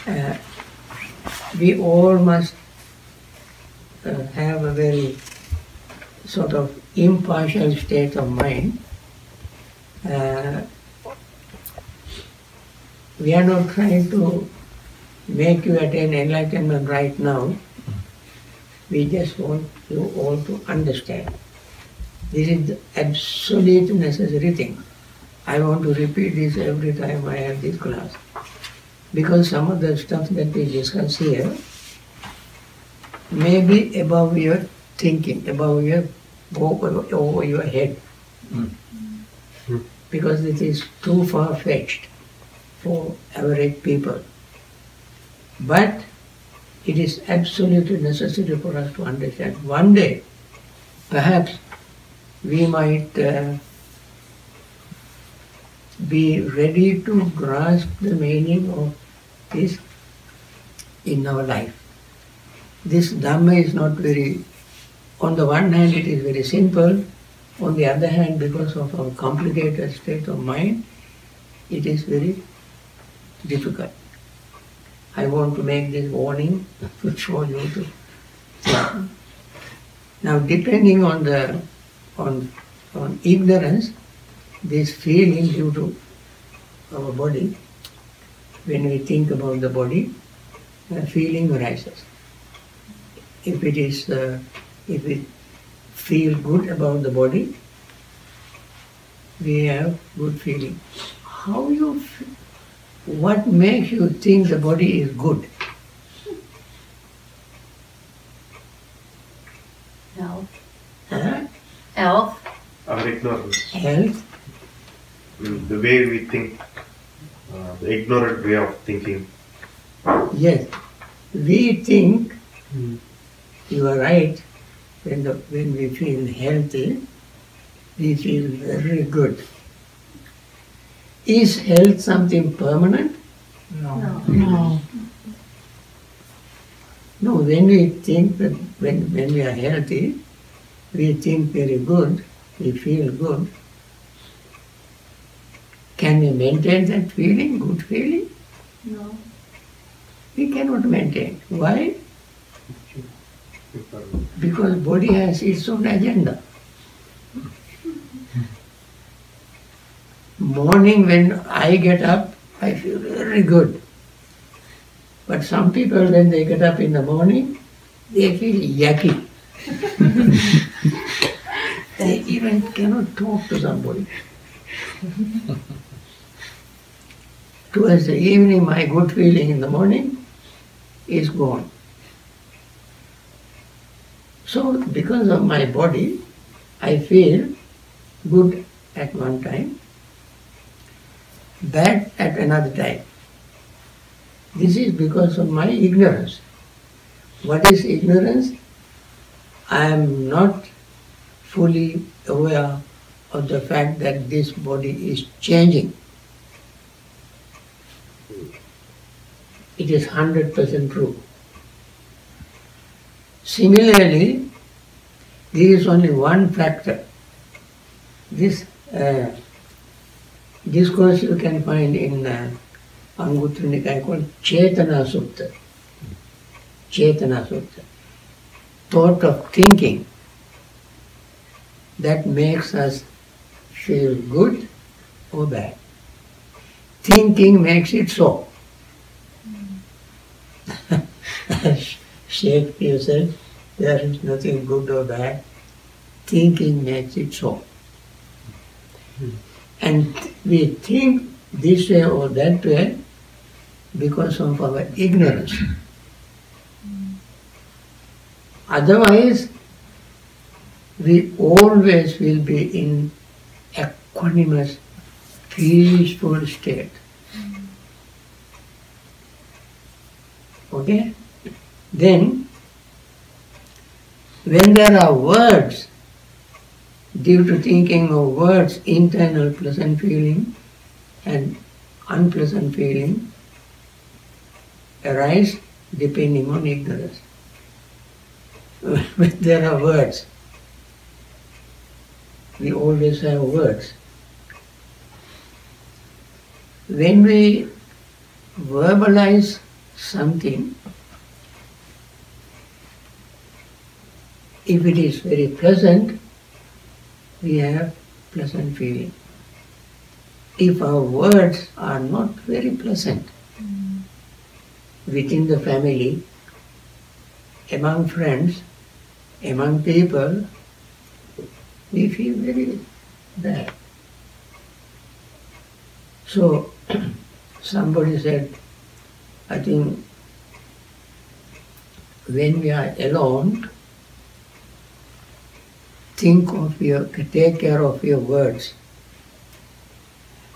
uh, we all must have a very sort of impartial state of mind. We are not trying to make you attain enlightenment right now. We just want you all to understand. This is the absolute necessary thing. I want to repeat this every time I have this class. Because some of the stuff that we discuss here may be above your thinking, above your, over your head. Because it is too far-fetched for average people. But it is absolutely necessary for us to understand. One day, perhaps, we might be ready to grasp the meaning of this in our life. This Dhamma is not very, on the one hand it is very simple, on the other hand because of our complicated state of mind, it is very difficult. I want to make this warning to show you to. Now depending on the on ignorance, this feeling due to our body, when we think about the body, a feeling arises. If it is, if we feel good about the body, we have good feeling. How you, what makes you think the body is good? Health. Huh? Health. Our ignorance. Health. The way we think, the ignorant way of thinking. Yes, we think, you are right, when we feel healthy, we feel very good. Is health something permanent? No. No, when we think that when we are healthy, we think very good, we feel good. Can we maintain that feeling, good feeling? No. We cannot maintain. Why? Because body has its own agenda. Morning when I get up, I feel very good. But some people when they get up in the morning, they feel yucky. They even cannot talk to somebody. Towards the evening, my good feeling in the morning is gone. So, because of my body, I feel good at one time, bad at another time. This is because of my ignorance. What is ignorance? I am not fully aware of the fact that this body is changing. It is 100% true. Similarly, there is only one factor. This discourse you can find in Anguttara Nikaya called Cetana Sutta. Cetana Sutta. Thought of thinking that makes us feel good or bad. Thinking makes it so. Shakespeare said, there is nothing good or bad. Thinking makes it so. And we think this way or that way because of our ignorance. Otherwise, we always will be in equanimous, peaceful state. Okay? Then, when there are words, due to thinking of words, internal pleasant feeling and unpleasant feeling arise depending on ignorance. When there are words, we always have words. When we verbalize something, if it is very pleasant, we have pleasant feeling. If our words are not very pleasant, within the family, among friends, among people, we feel very bad. So, somebody said, I think when we are alone, take care of your words.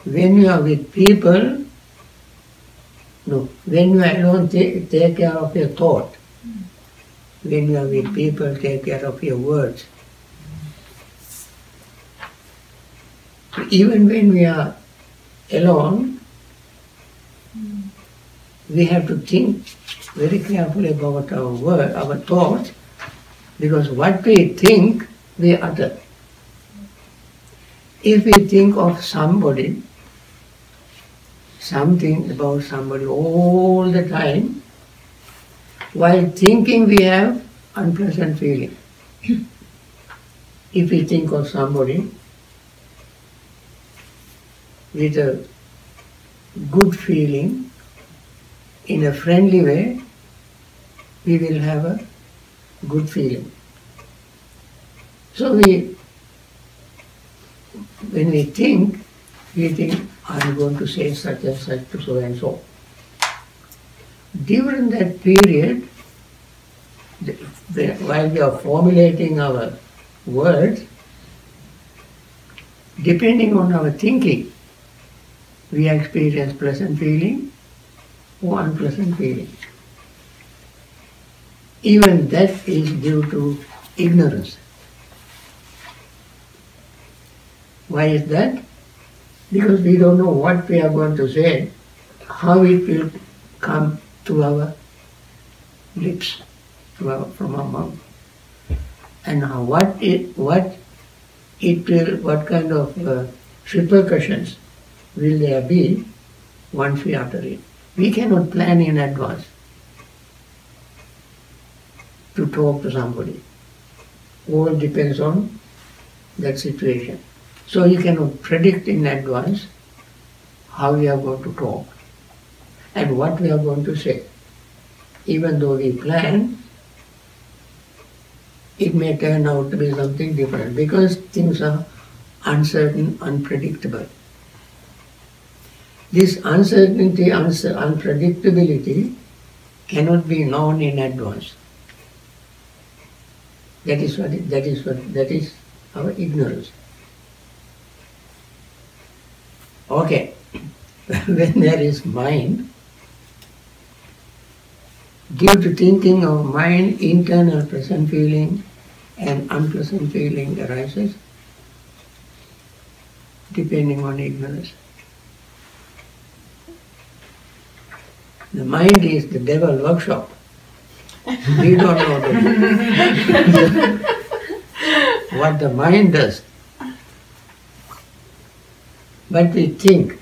When you are with people, when you are alone, take care of your thought. When you are with people, take care of your words. Even when we are alone, we have to think very carefully about our thoughts, because what we think, we utter. If we think of somebody, something about somebody all the time, while thinking we have unpleasant feeling. If we think of somebody with a good feeling, in a friendly way, we will have a good feeling. So when we think, I'm going to say such and such to so and so. During that period, while we are formulating our words, depending on our thinking, we experience pleasant feeling or unpleasant feeling. Even that is due to ignorance. Why is that? Because we don't know what we are going to say, how it will come to our lips, from our mouth, and what kind of repercussions will there be once we utter it. We cannot plan in advance to talk to somebody. All depends on that situation. So you cannot predict in advance how we are going to talk and what we are going to say. Even though we plan, it may turn out to be something different because things are uncertain, unpredictable. This uncertainty, unpredictability cannot be known in advance. That is our ignorance. Okay, when there is mind, due to thinking of mind, internal pleasant feeling and unpleasant feeling arises, depending on ignorance. The mind is the devil workshop. We don't know what the mind does. But we think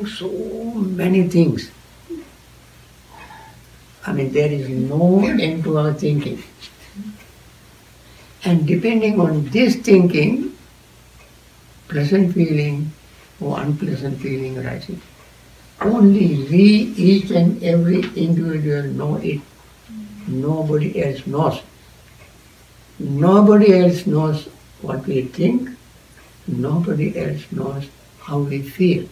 so many things. I mean, there is no end to our thinking. And depending on this thinking, pleasant feeling or unpleasant feeling arises. Only we, each and every individual, know it. Nobody else knows. Nobody else knows what we think. Nobody else knows how we feel.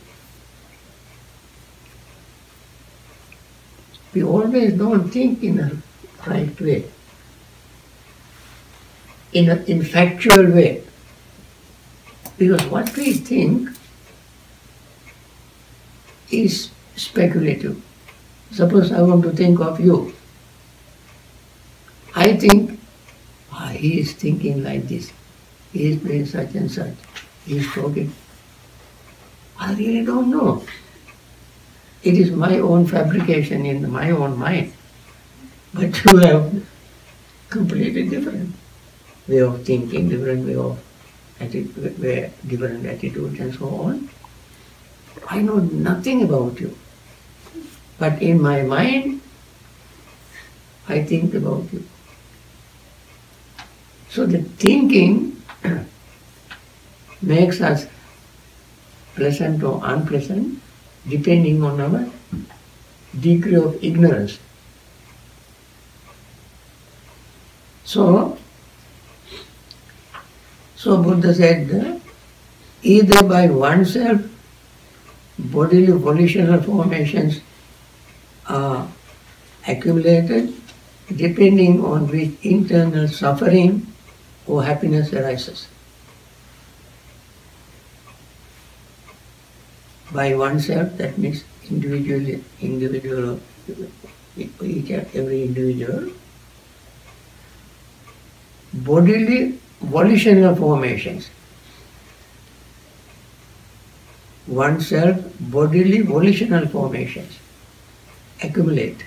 We always don't think in a right way, in a factual way. Because what we think is speculative. Suppose I want to think of you. I think, he is thinking like this. He is doing such and such. He is talking. I really don't know. It is my own fabrication in my own mind. But you have completely different way of thinking, different way of different attitudes and so on. I know nothing about you. But in my mind, I think about you. So the thinking makes us pleasant or unpleasant depending on our degree of ignorance. So Buddha said, either by oneself bodily volitional formations are accumulated, depending on which internal suffering or happiness arises. By oneself, that means individual, each and every individual. Bodily volitional formations. Oneself, bodily volitional formations accumulate.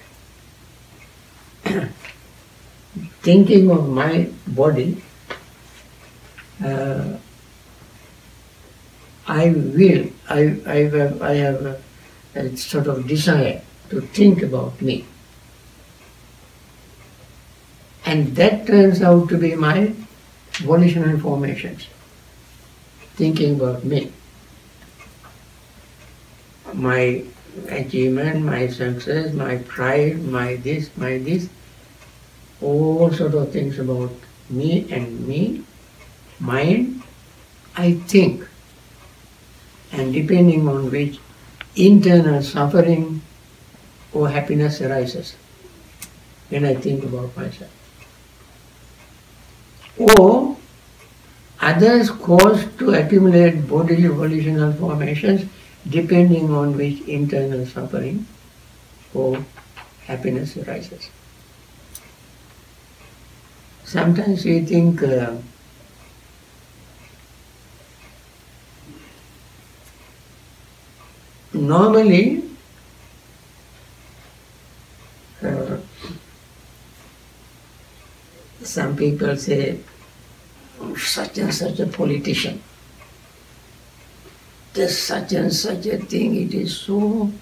Thinking of my body, I have a sort of desire to think about me. And that turns out to be my volitional formations, thinking about me. My achievement, my success, my pride, my this, all sort of things about me and me, mind, I think. And depending on which internal suffering or happiness arises when I think about myself. Or others cause to accumulate bodily volitional formations depending on which internal suffering or happiness arises. Sometimes we think normally some people say, such and such a politician, there's such and such a thing, it is so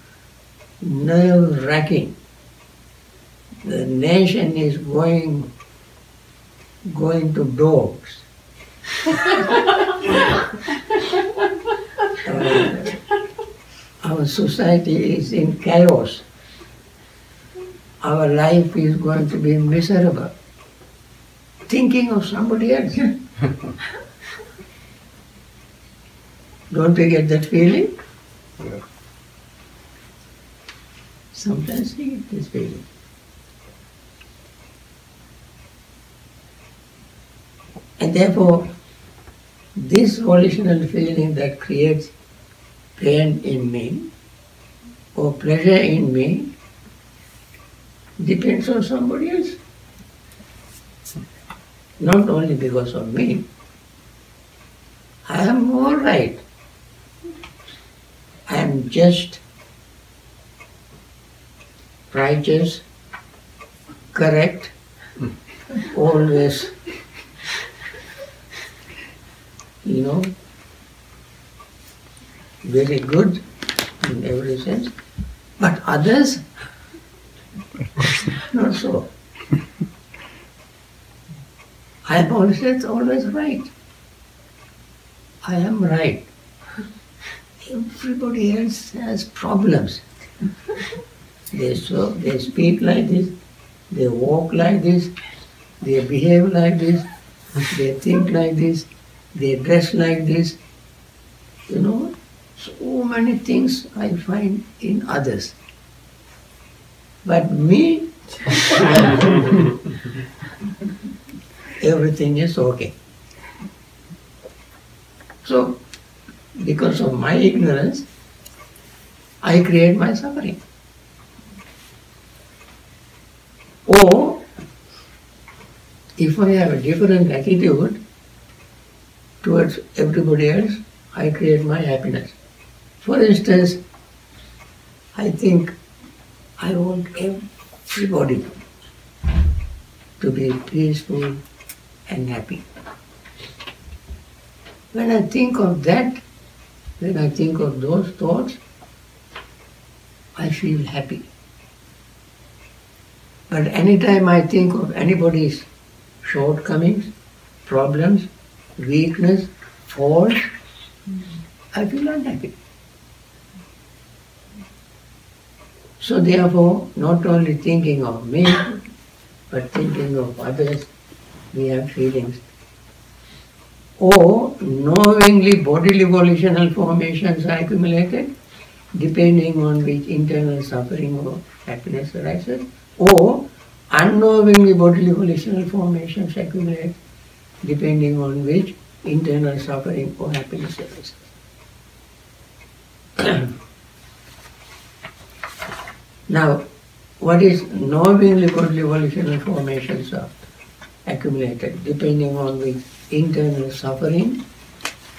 nerve-wracking. The nation is going to dogs. Our society is in chaos. Our life is going to be miserable. Thinking of somebody else. Don't we get that feeling? Yeah. Sometimes we get this feeling. And therefore, this volitional feeling that creates pain in me or pleasure in me depends on somebody else. Not only because of me. I am all right. I am just, righteous, correct, always, very good in every sense. But others, not so. I am always right. I am right. Everybody else has problems. They speak like this, they walk like this, they behave like this, they think like this, they dress like this. So many things I find in others. But me, everything is okay. So, because of my ignorance, I create my suffering. Or, if I have a different attitude towards everybody else, I create my happiness. For instance, I think I want everybody to be peaceful and happy. When I think of that, when I think of those thoughts, I feel happy. But anytime I think of anybody's shortcomings, problems, weakness, fault, I feel unhappy. So therefore, not only thinking of me, but thinking of others, we have feelings. Or knowingly bodily volitional formations are accumulated, depending on which internal suffering or happiness arises, or unknowingly bodily volitional formations accumulate, depending on which internal suffering or happiness arises. Now, what is knowingly bodily volitional formations are accumulated, depending on which internal suffering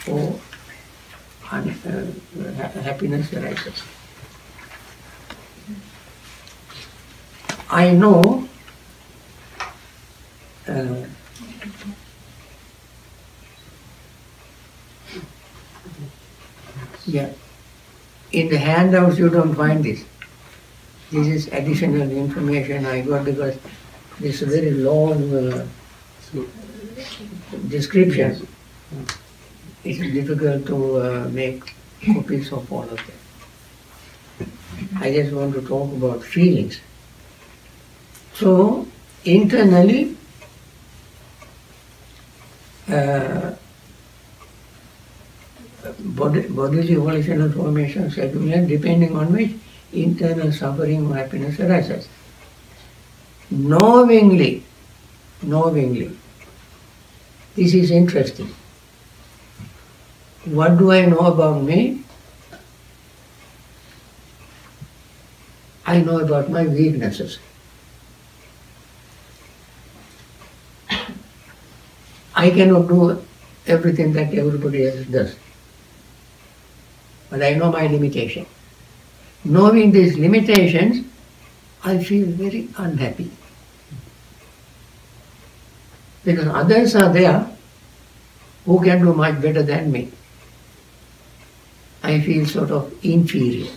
or happiness arises. I know in the handouts you don't find this. This is additional information I got because this is a very long description. It's difficult to make copies of all of them. I just want to talk about feelings. So, internally, bodily volitional formations accumulate depending on which internal suffering or happiness arises. Knowingly, this is interesting. What do I know about me? I know about my weaknesses. I cannot do everything that everybody else does. But I know my limitation. Knowing these limitations, I feel very unhappy. Because others are there who can do much better than me. I feel sort of inferior.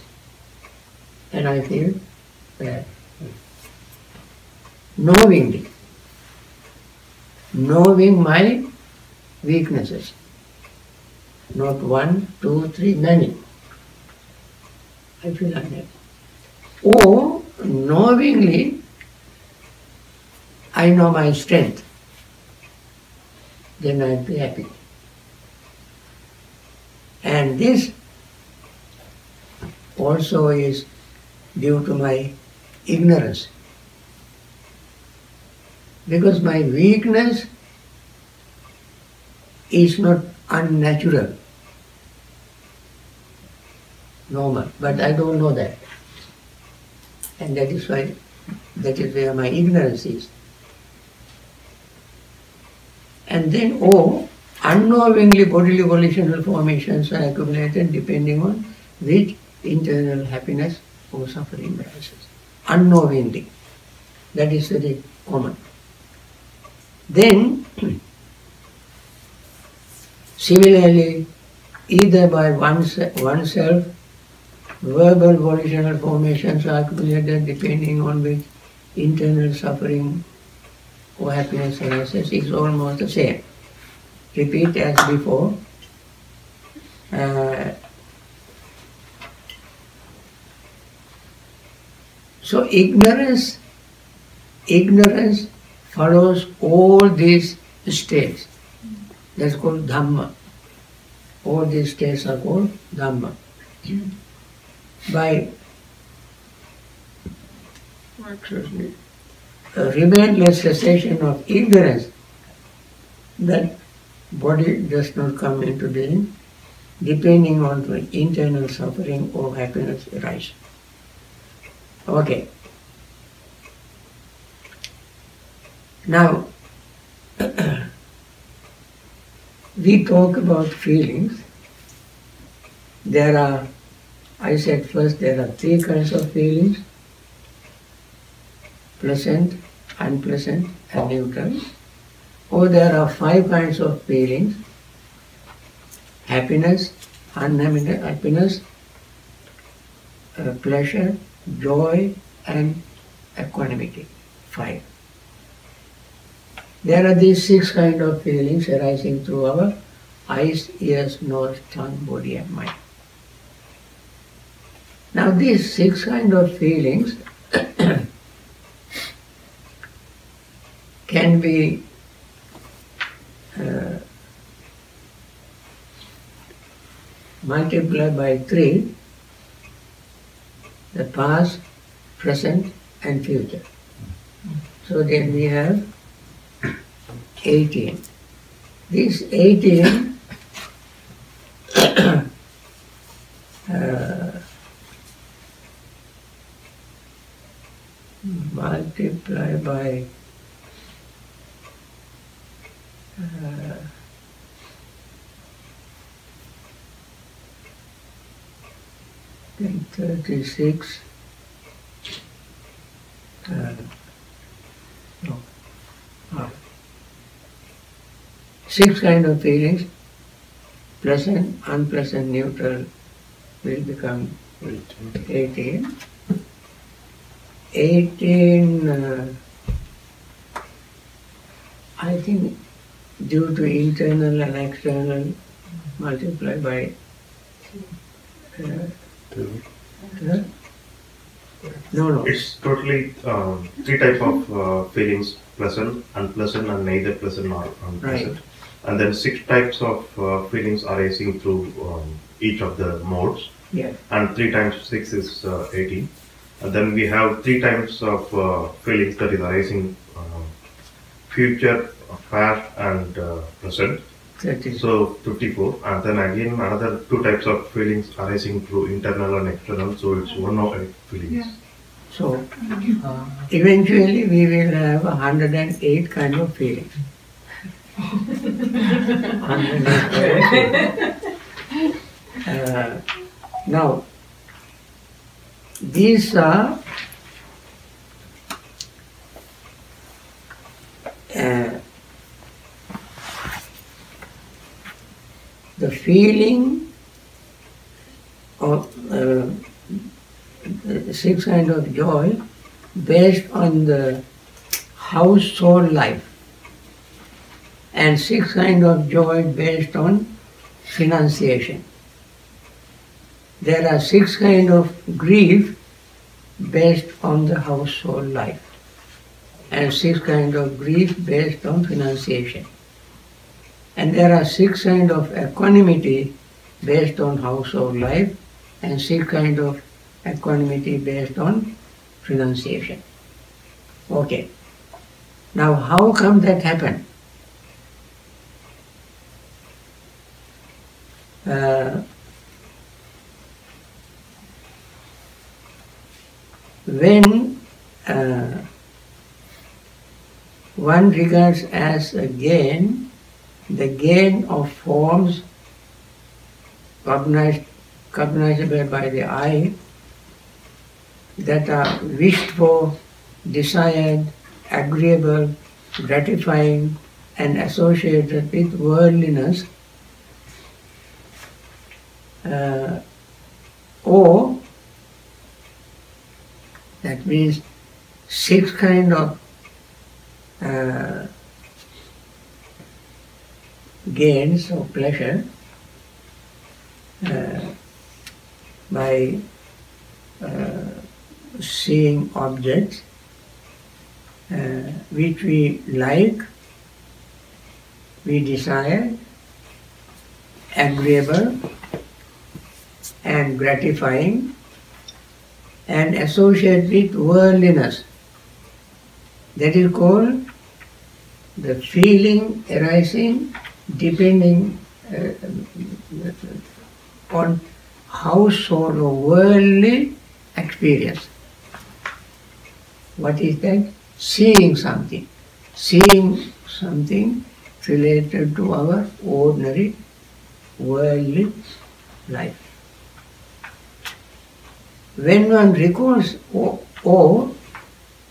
And I feel bad. Knowing my weaknesses. Not one, two, three, many. I feel unhappy. Or knowingly, I know my strength. Then I'll be happy. And this also is due to my ignorance. Because my weakness is not unnatural, normal, but I don't know that. And that is where my ignorance is. And then, unknowingly bodily volitional formations are accumulated depending on which internal happiness or suffering arises. Unknowingly. That is very common. Then, similarly, either by oneself, verbal volitional formations are accumulated depending on which internal suffering or happiness arises is almost the same. Repeat as before. So ignorance follows all these states. That's called Dhamma. All these states are called Dhamma. By a relentless cessation of ignorance, that body does not come into being, depending on the internal suffering or happiness arise. Okay. Now, we talk about feelings. I said first there are three kinds of feelings: pleasant, unpleasant, and neutral. Or there are 5 kinds of feelings: happiness, unhappiness, pleasure, joy, and equanimity. 5. There are these 6 kind of feelings arising through our eyes, ears, nose, tongue, body and mind. Now these 6 kind of feelings can be multiplied by 3, the past, present and future. So then we have 18. These 18 multiply by 36 6 kind of feelings, pleasant, unpleasant, neutral, will become 18. 18, I think due to internal and external, multiply by no. It's totally 3 type of feelings: pleasant, unpleasant, and neither pleasant nor unpleasant. Right. And then 6 types of feelings arising through each of the modes. Yes. And 3 times 6 is 18. And then we have 3 types of feelings that is arising future, past, and present. 30. So 54. And then again another 2 types of feelings arising through internal and external. So it's 108 feelings. Yeah. So eventually we will have 108 kind of feelings. 108. Now, these are the feeling of 6 kind of joy based on the household life, and 6 kind of joy based on renunciation. There are 6 kind of grief based on the household life, and 6 kind of grief based on renunciation. And there are 6 kind of equanimity based on household life, and 6 kind of equanimity based on renunciation. Okay. Now how come that happened? When one regards as a gain the gain of forms cognizable by the eye that are wished for, desired, agreeable, gratifying and associated with worldliness, or that means 6 kind of gains or pleasure by seeing objects which we like, we desire, agreeable and gratifying, and associate with worldliness. That is called the feeling arising depending on household or worldly experience. What is that? Seeing something. Seeing something related to our ordinary worldly life. When one recalls or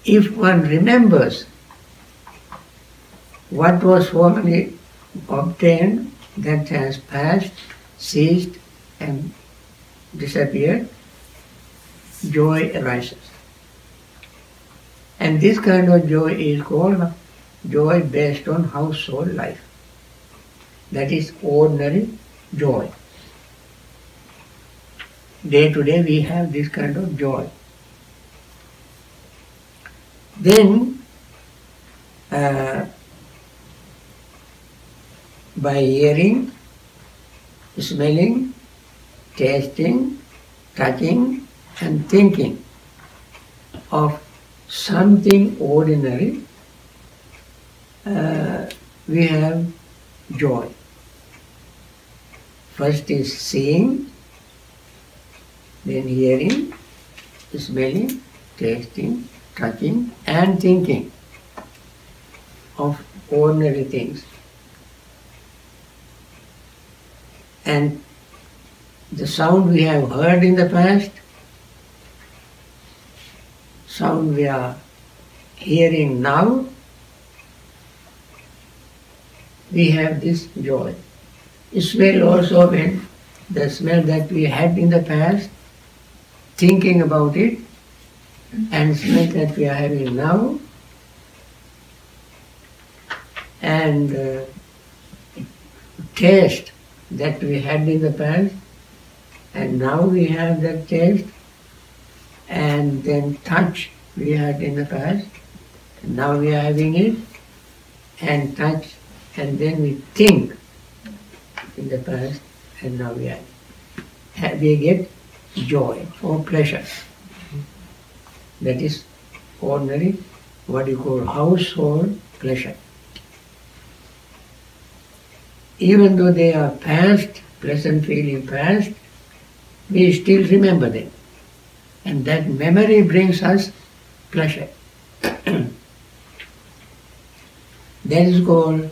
if one remembers what was formerly obtained that has passed, ceased and disappeared, joy arises. And this kind of joy is called joy based on household life. That is ordinary joy. Day to day we have this kind of joy. Then by hearing, smelling, tasting, touching and thinking of something ordinary, we have joy. First is seeing, then hearing, smelling, tasting, touching and thinking of ordinary things. And the sound we have heard in the past, sound we are hearing now, we have this joy. Smell also, when the smell that we had in the past, thinking about it, and smell that we are having now, and taste that we had in the past, and now we have that taste, and then touch we had in the past, and now we are having it, and touch, and then we think in the past, and now we get joy or pleasure. That is ordinary, what you call household pleasure. Even though they are past, pleasant feeling past, we still remember them. And that memory brings us pleasure. That is called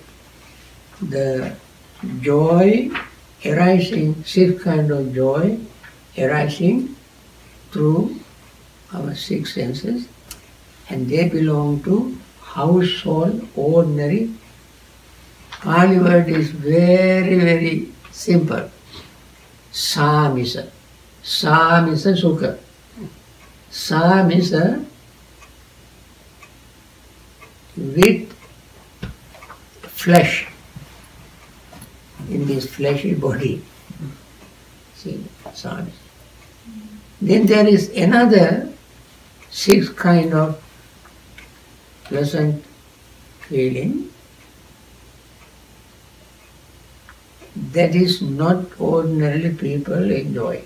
the joy arising, sixth kind of joy arising through our six senses, and they belong to household, ordinary. Pali word is very, very simple. Samisa. Samisa sukha. Samisa with flesh, in this fleshy body. See, samisa. Then there is another sixth kind of pleasant feeling that is not ordinarily people enjoy.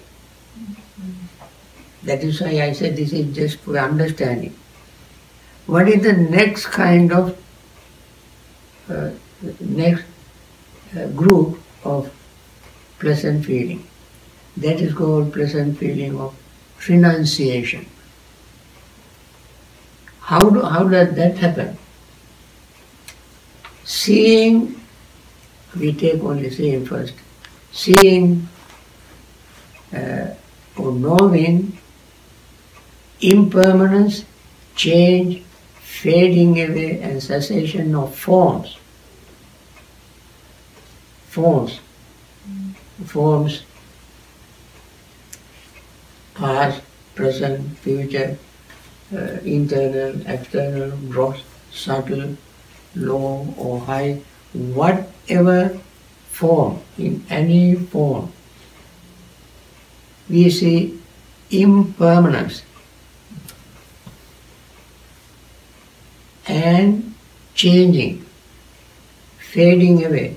That is why I said this is just for understanding. What is the next kind of group of pleasant feeling? That is called pleasant feeling of renunciation. How does that happen? Seeing, we take only seeing first. Seeing or knowing impermanence, change, fading away and cessation of forms. Forms, past, present, future, internal, external, gross, subtle, low or high, whatever form, in any form, we see impermanence and changing, fading away,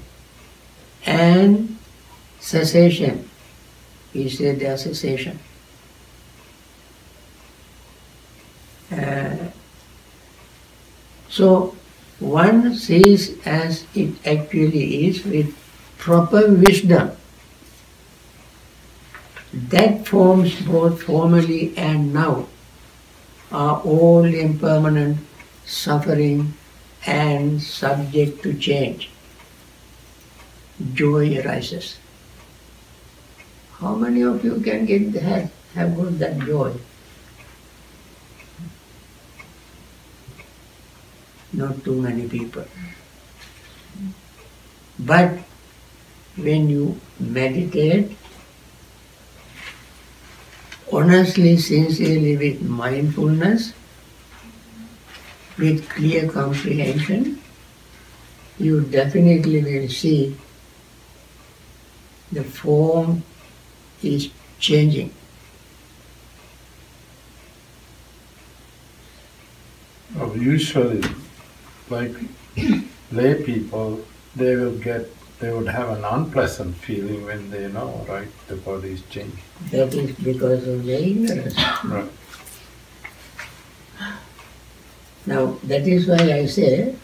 and cessation. We say their cessation. So one sees as it actually is with proper wisdom. That forms both formerly and now are all impermanent, suffering and subject to change. Joy arises. How many of you can have got that joy? Not too many people. But when you meditate, honestly, sincerely with mindfulness, with clear comprehension, you definitely will see the form is changing. Usually, like lay people, they would have an unpleasant feeling when they know, right, the body is changing. That is because of the ignorance. Right. Now, that is why I say,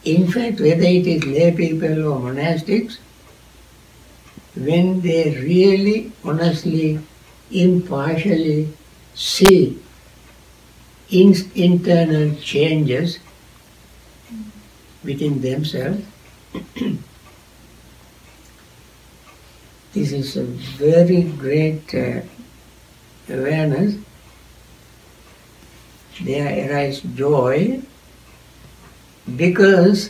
in fact, whether it is lay people or monastics, when they really, honestly, impartially see internal changes within themselves, this is a very great awareness. There arises joy because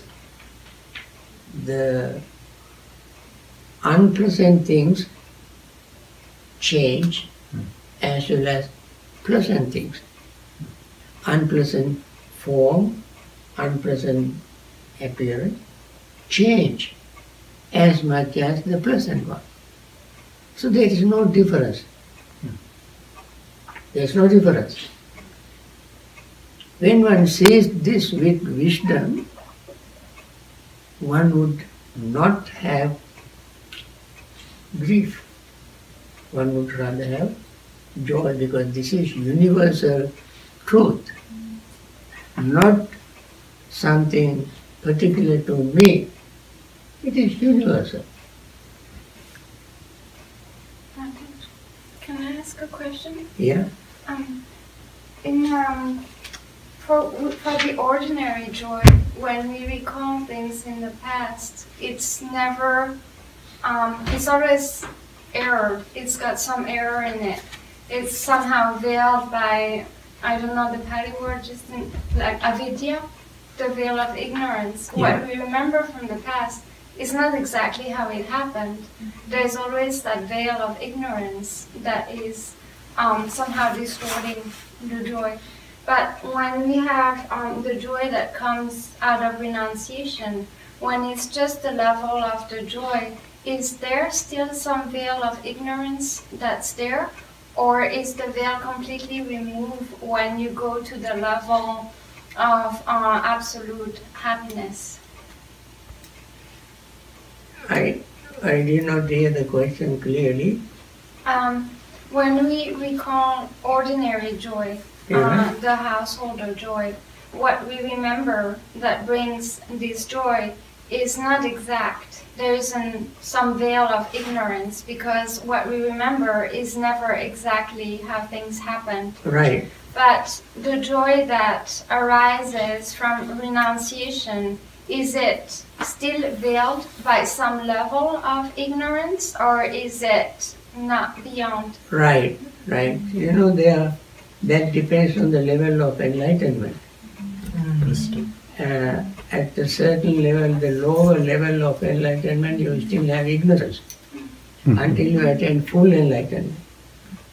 the unpleasant things change as well as pleasant things. Unpleasant form, unpleasant appearance change as much as the pleasant one. So there is no difference. There is no difference. When one sees this with wisdom, one would not have grief. One would rather have joy, because this is universal truth, not something particular to me. It is universal. Can I ask a question? Yeah? For the ordinary joy, when we recall things in the past, it's never, it's always error. It's got some error in it. It's somehow veiled by, I don't know the Pali word, just like avidya, the veil of ignorance. Yeah. What we remember from the past is not exactly how it happened. There's always that veil of ignorance that is somehow distorting the joy. But when we have the joy that comes out of renunciation, when it's just the level of the joy, is there still some veil of ignorance that's there? Or is the veil completely removed when you go to the level of absolute happiness? I did not hear the question clearly. When we recall ordinary joy, the householder joy, what we remember that brings this joy is not exact. There is some veil of ignorance, because what we remember is never exactly how things happened. Right. But the joy that arises from renunciation, is it still veiled by some level of ignorance, or is it not beyond? Right, right. You know, that depends on the level of enlightenment. At a certain level, the lower level of enlightenment, you still have ignorance until you attain full enlightenment.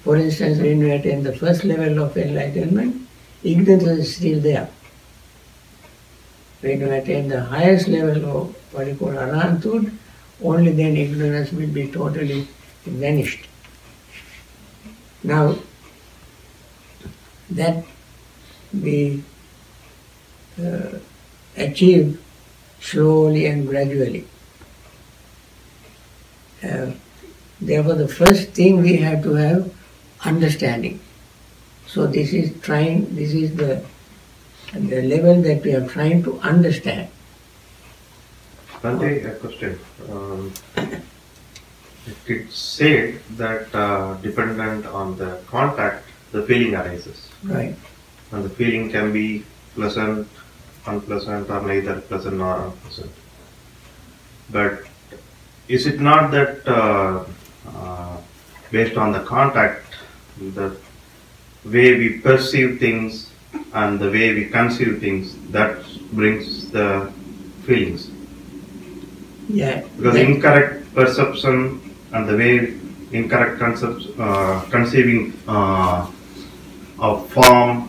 For instance, when you attain the first level of enlightenment, ignorance is still there. When you attain the highest level of what you call arahanthood, only then ignorance will be totally vanished. Now, that we achieve slowly and gradually. Therefore, the first thing we have to have understanding. So this is the level that we are trying to understand. Bhante, a question. It's said that dependent on the contact, the feeling arises. Right. And the feeling can be pleasant, unpleasant, or neither pleasant nor unpleasant. But is it not that based on the contact, the way we perceive things and the way we conceive things, that brings the feelings? Yeah. Because incorrect perception and the way incorrect conceiving of form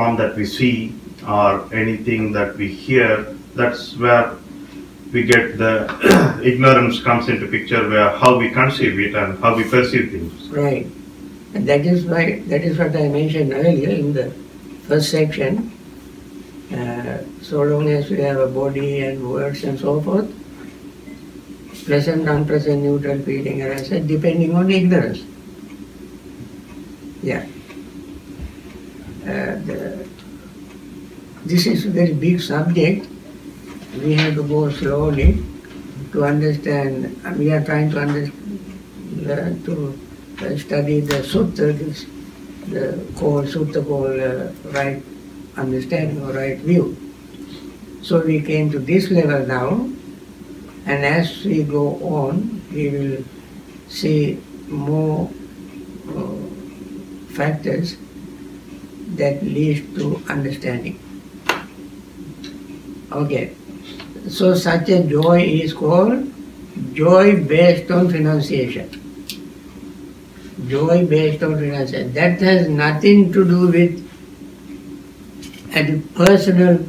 form that we see or anything that we hear, that's where we get the ignorance comes into picture, where how we conceive it and how we perceive things. Right. And that is what I mentioned earlier in the first section. So long as we have a body and words and so forth, pleasant, unpleasant, neutral feeling, as I said, depending on ignorance. Yeah. This is a very big subject. We have to go slowly to understand. We are trying to study the sutta, the sutta called right understanding or right view. So we came to this level now, and as we go on, we will see more factors that lead to understanding. Okay, so such a joy is called joy based on renunciation. Joy based on renunciation. That has nothing to do with anything personal.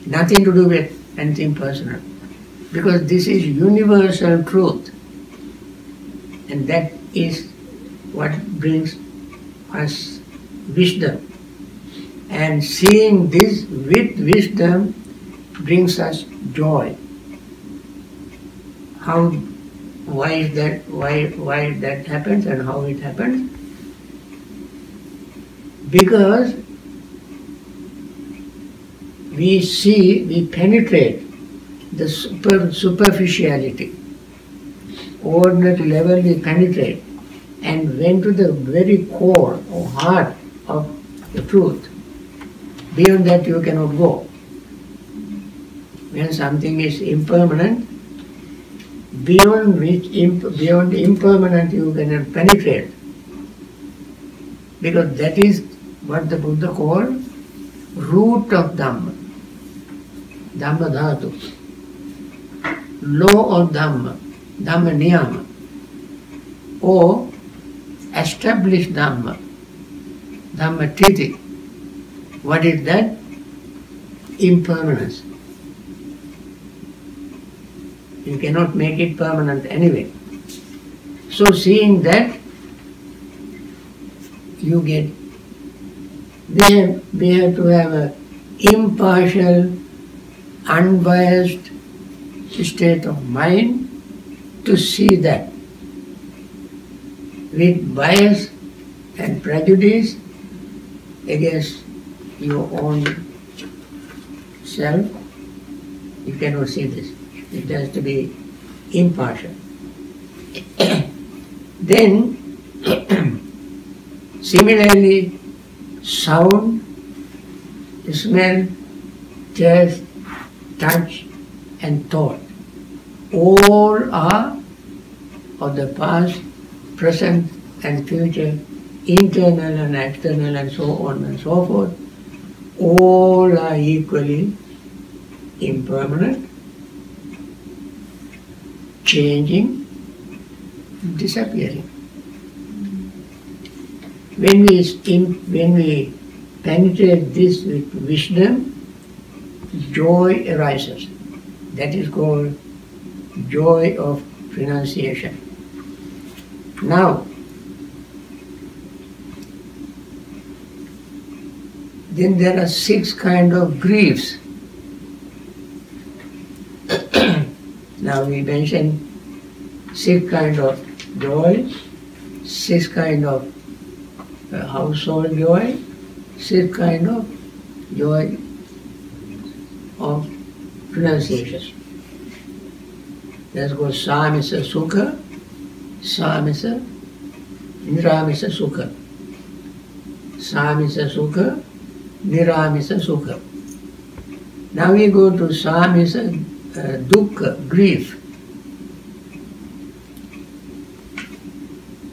Nothing to do with anything personal. Because this is universal truth. And that is what brings us wisdom. And seeing this with wisdom brings us joy. Why that happens and how it happens? Because we penetrate the superficiality. Ordinary level we penetrate and went to the very core or heart of the truth. Beyond that you cannot go. When something is impermanent, beyond impermanent you cannot penetrate. Because that is what the Buddha called root of Dhamma. Dhamma dhatu. Law of Dhamma. Dhamma niyama. Or established Dhamma. Dhamma titi. What is that? Impermanence. You cannot make it permanent anyway. So seeing that, you get, we have to have an impartial, unbiased state of mind to see that. With bias and prejudice against your own self, you cannot see this. It has to be impartial. Then, similarly, sound, smell, taste, touch, and thought, all are of the past, present, and future, internal and external, and so on and so forth. All are equally impermanent, changing, disappearing. When we penetrate this with wisdom, joy arises. That is called joy of renunciation. Now, then there are 6 kinds of griefs. Now we mentioned 6 kinds of joy, 6 kinds of household joy, 6 kinds of joy of renunciation. That's called Samisa Sukha, Samisa, Niramisa Sukha. Samisa Sukha, Niramisa Sukha. Now we go to Samisa Dukkha, grief.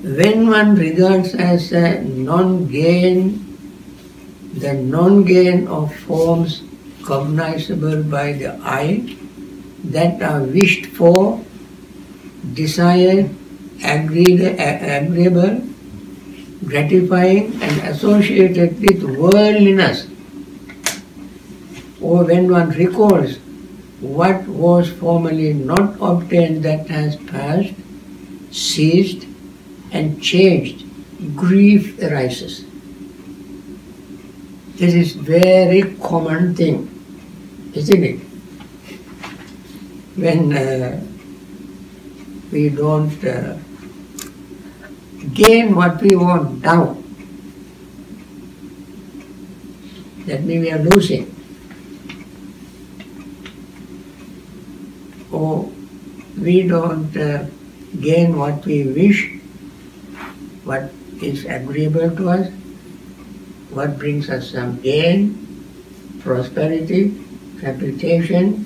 When one regards as a non-gain, the non-gain of forms cognizable by the eye that are wished for, desired, agreeable, gratifying and associated with worldliness, or when one recalls what was formerly not obtained that has passed, ceased, and changed, grief arises. This is very common thing, isn't it? When we don't gain what we want now, that means we are losing. Or we don't gain what we wish, what is agreeable to us, what brings us some gain, prosperity, reputation,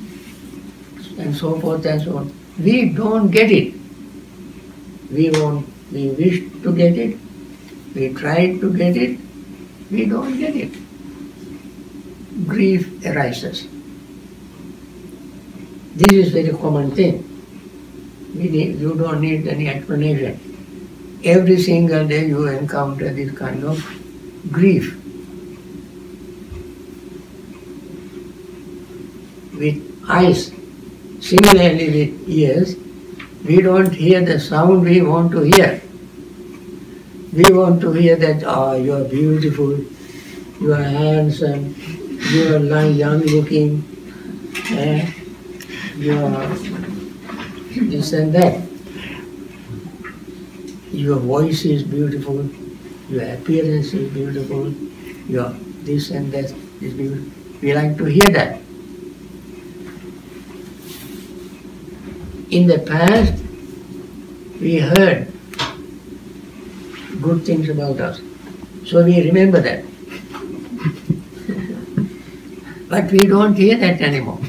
and so forth and so on. We don't get it. We wish to get it, we try to get it, we don't get it. Grief arises. This is very common thing. You don't need any explanation. Every single day you encounter this kind of grief. With eyes, similarly with ears, we don't hear the sound we want to hear. We want to hear that, you are beautiful, you are handsome, you are young looking, you are this and that. Your voice is beautiful, your appearance is beautiful, your this and that is beautiful. We like to hear that. In the past, we heard good things about us, so we remember that. But we don't hear that anymore.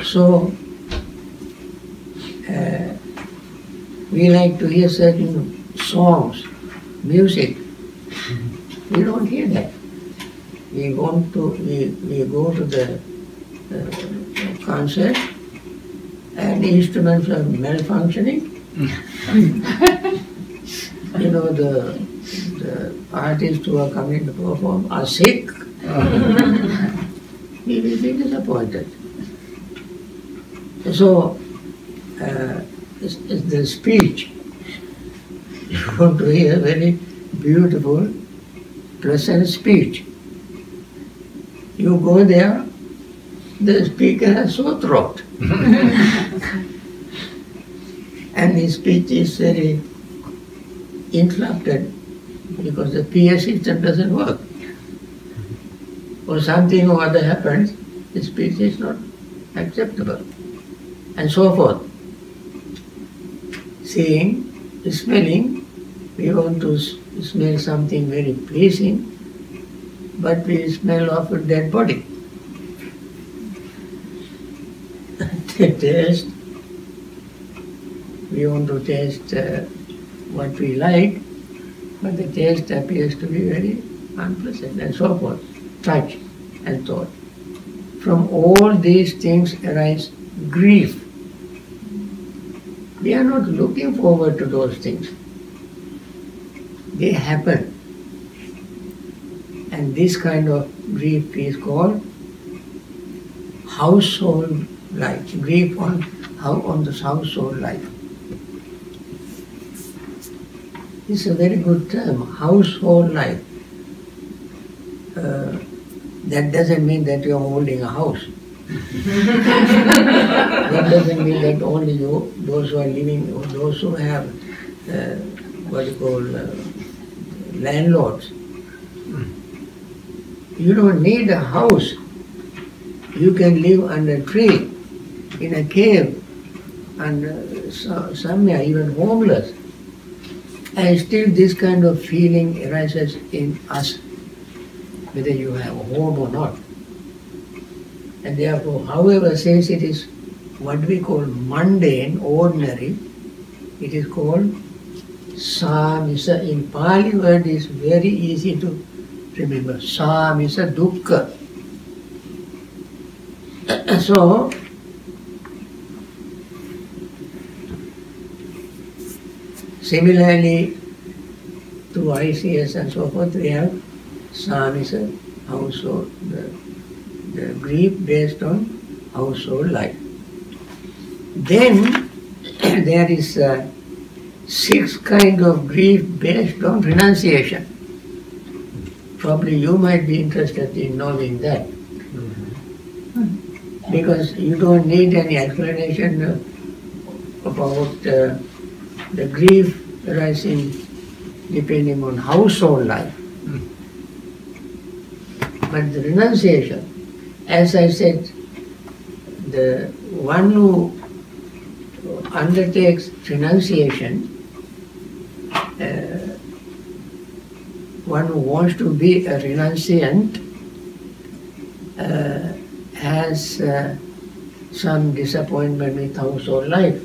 So, we like to hear certain songs, music. We don't hear that. We go to the concert and instruments are malfunctioning. You know, the artists who are coming to perform are sick. We will be disappointed. So, it's the speech. You want to hear very beautiful, pleasant speech. You go there, the speaker has sore throat. And his speech is very interrupted because the PA system doesn't work. Or something or other happens, the speech is not acceptable. And so forth. Seeing, smelling, we want to smell something very pleasing, but we smell of a dead body. The taste, we want to taste what we like, but the taste appears to be very unpleasant, and so forth. Touch and thought. From all these things arise grief. We are not looking forward to those things. They happen. And this kind of grief is called household life. Grief on the household life. It's a very good term, household life. That doesn't mean that you are holding a house. That doesn't mean that only you, those who are living, or those who have what you call landlords. You don't need a house. You can live under a tree, in a cave, and somewhere even homeless. And still this kind of feeling arises in us, whether you have a home or not. And therefore, however, since it is what we call mundane, ordinary, it is called samisa. In Pali word is very easy to remember. Samisa dukkha. So, Similarly, to ICS and so forth, we have samisa, household, the grief based on household life. Then there is 6 kinds of grief based on renunciation. Probably you might be interested in knowing that. Because you don't need any explanation about the grief arising depending on household life. But the renunciation, as I said, the one who undertakes renunciation, one who wants to be a renunciant, has some disappointment with household life,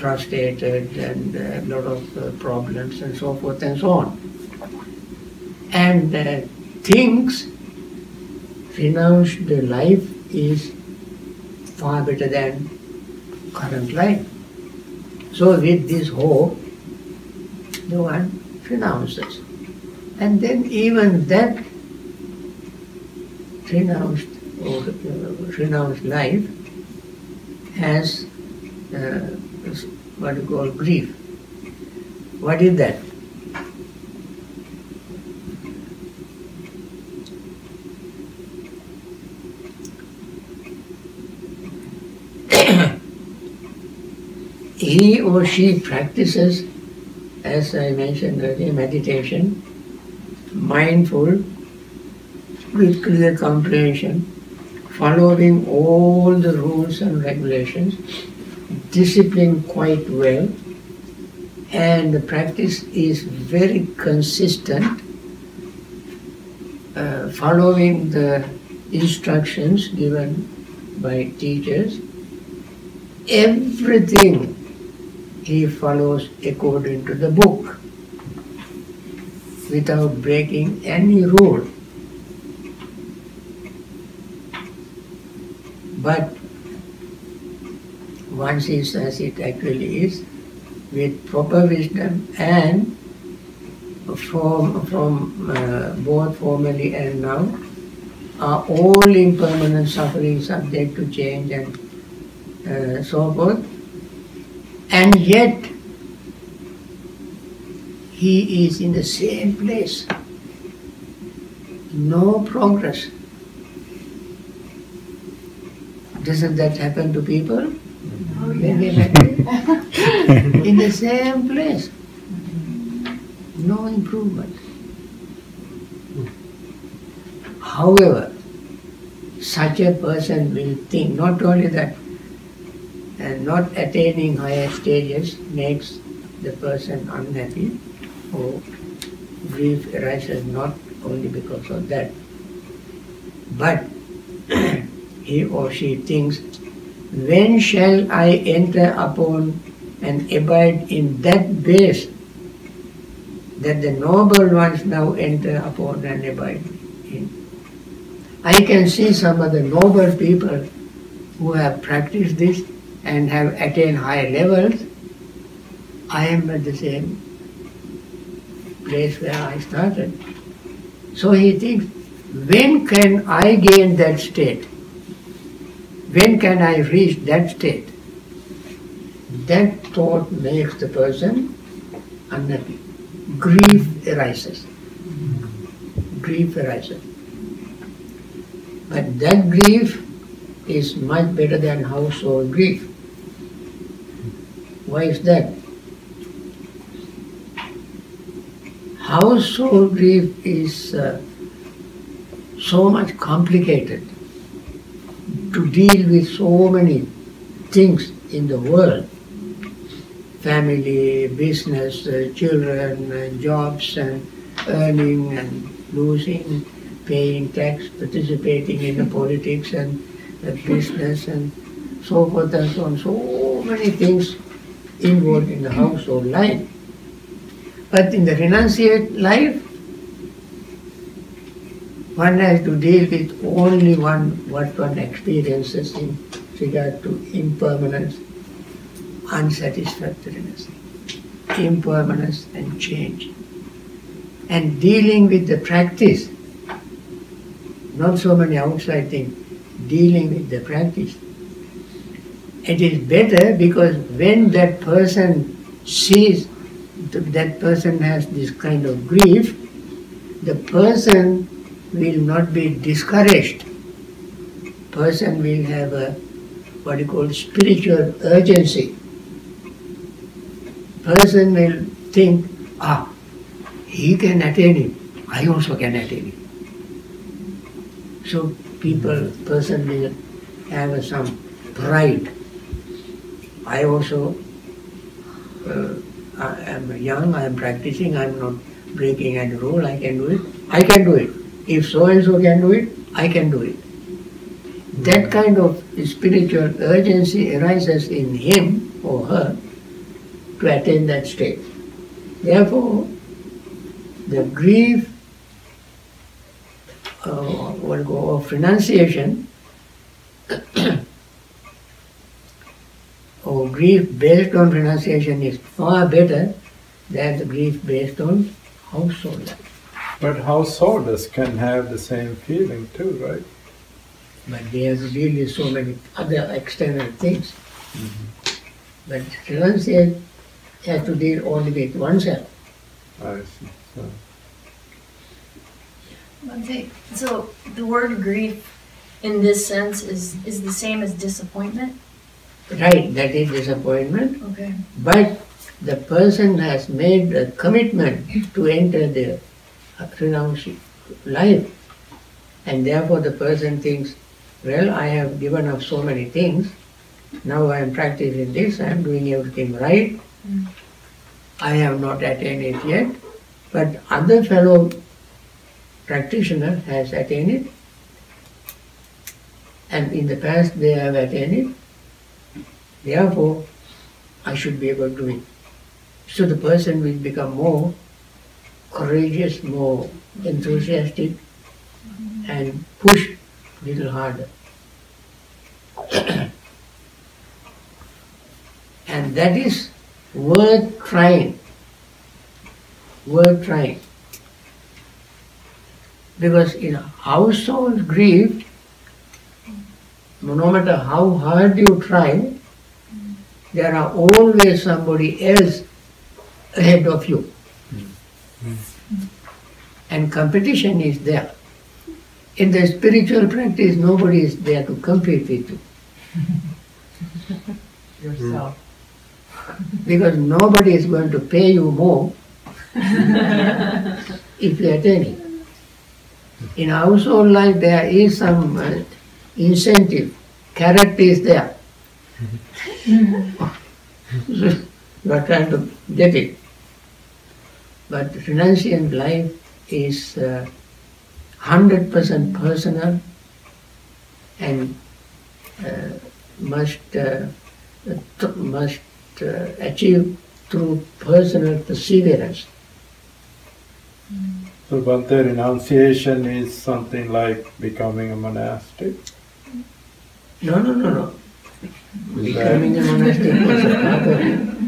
frustrated and a lot of problems and so forth and so on. And thinks renounced life is far better than current life. So with this hope, the one renounces. And then even that renounced life has what you call grief. What is that? He or she practices, as I mentioned earlier, meditation, mindful, with clear comprehension, following all the rules and regulations, disciplined quite well, and the practice is very consistent, following the instructions given by teachers. Everything he follows according to the book, without breaking any rule. But one sees as it actually is, with proper wisdom and from both formally and now, are all impermanent suffering subject to change and so forth. And yet, he is in the same place. No progress. Doesn't that happen to people? When they meditate? In the same place. No improvement. However, such a person will think not only that not attaining higher stages makes the person unhappy, or grief arises not only because of that, but he or she thinks, when shall I enter upon and abide in that base that the noble ones now enter upon and abide in? I can see some of the noble people who have practiced this and have attained high levels. I am at the same place where I started. So he thinks, when can I gain that state? When can I reach that state? That thought makes the person unhappy. Grief arises. Grief arises. But that grief is much better than household grief. Why is that? Household grief is so much complicated to deal with so many things in the world. Family, business, children, jobs and earning and losing, paying tax, participating in the politics and the business and so forth and so on. So many things involved in the household life. But in the renunciate life, one has to deal with only what one experiences in regard to impermanence unsatisfactoriness, impermanence and change. And dealing with the practice, not so many outside things, dealing with the practice. It is better because when that person sees that person has this kind of grief, the person will not be discouraged. Person will have a what you call spiritual urgency. Person will think, he can attain it, I also can attain it. So person will have some pride. I also I am young, I am practicing, I am not breaking any rule, I can do it. I can do it. If so and so can do it, I can do it. That kind of spiritual urgency arises in him or her to attain that state. Therefore, the grief of renunciation or grief based on renunciation is far better than the grief based on household life. But householders can have the same feeling too, right? But they have to deal with so many other external things. But renunciation has to deal only with oneself. I see. So the word grief in this sense is the same as disappointment? Right, that is disappointment. Okay. But the person has made a commitment to enter the renounced life. And therefore the person thinks, well, I have given up so many things. Now I am practicing this, I am doing everything right. I have not attained it yet. But other fellow practitioner has attained it. And in the past they have attained it. Therefore, I should be able to do it. So the person will become more courageous, more enthusiastic, and push a little harder. And that is worth trying. Worth trying. Because in household grief, no matter how hard you try, there are always somebody else ahead of you. And competition is there. In the spiritual practice, nobody is there to compete with you. Yourself. Because nobody is going to pay you more if you attain it. In household life, there is some incentive, carrot is there. You are trying to get it. But renunciant life is 100% personal and must achieve through personal perseverance. So Bhante, renunciation is something like becoming a monastic? No. Becoming a monastic is a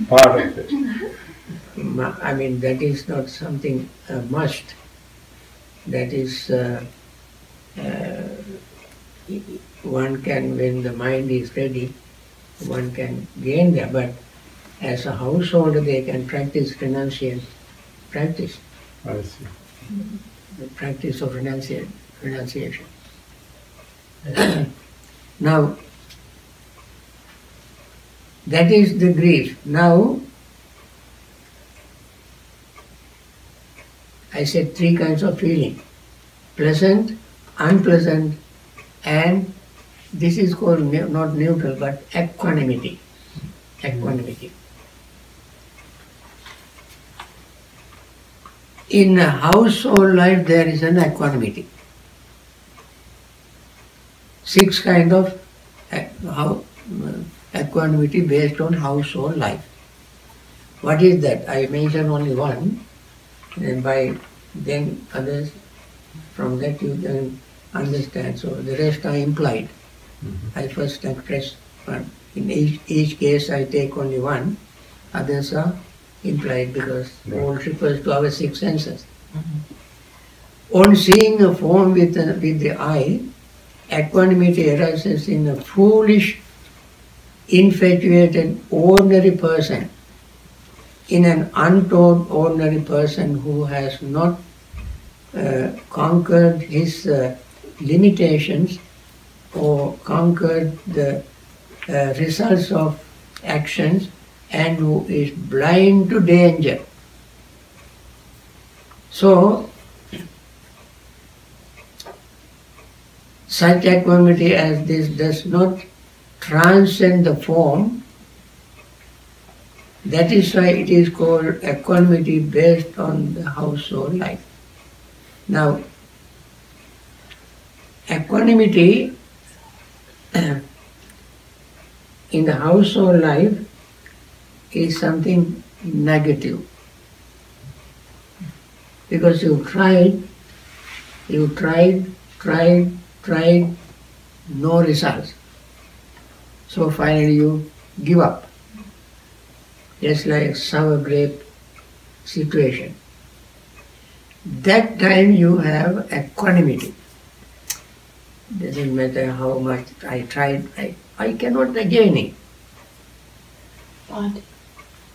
Part of it. I mean, that is not something must. That is, one can, when the mind is ready, one can gain there. But as a householder, they can practice renunciation. Practice. I see. The practice of renunciation. Now, that is the grief. Now, I said three kinds of feeling. Pleasant, unpleasant, and this is called not neutral but equanimity. Equanimity. In a household life there is an equanimity. 6 kind of equanimity based on household life. What is that? I mentioned only one, and by then others, from that you can understand. So the rest are implied. I first expressed one. In each case I take only one, others are implied because all refers to our six senses. On seeing a form with the eye, equanimity arises in a foolish, infatuated, ordinary person, in an untaught, ordinary person who has not conquered his limitations or conquered the results of actions, and who is blind to danger. So, such equanimity as this does not transcend the form. That is why it is called equanimity based on the household life. Now, equanimity in the household life is something negative. Because you tried, no results. So finally you give up. Just like sour grape situation. That time you have equanimity. Doesn't matter how much I tried, I cannot gain it. But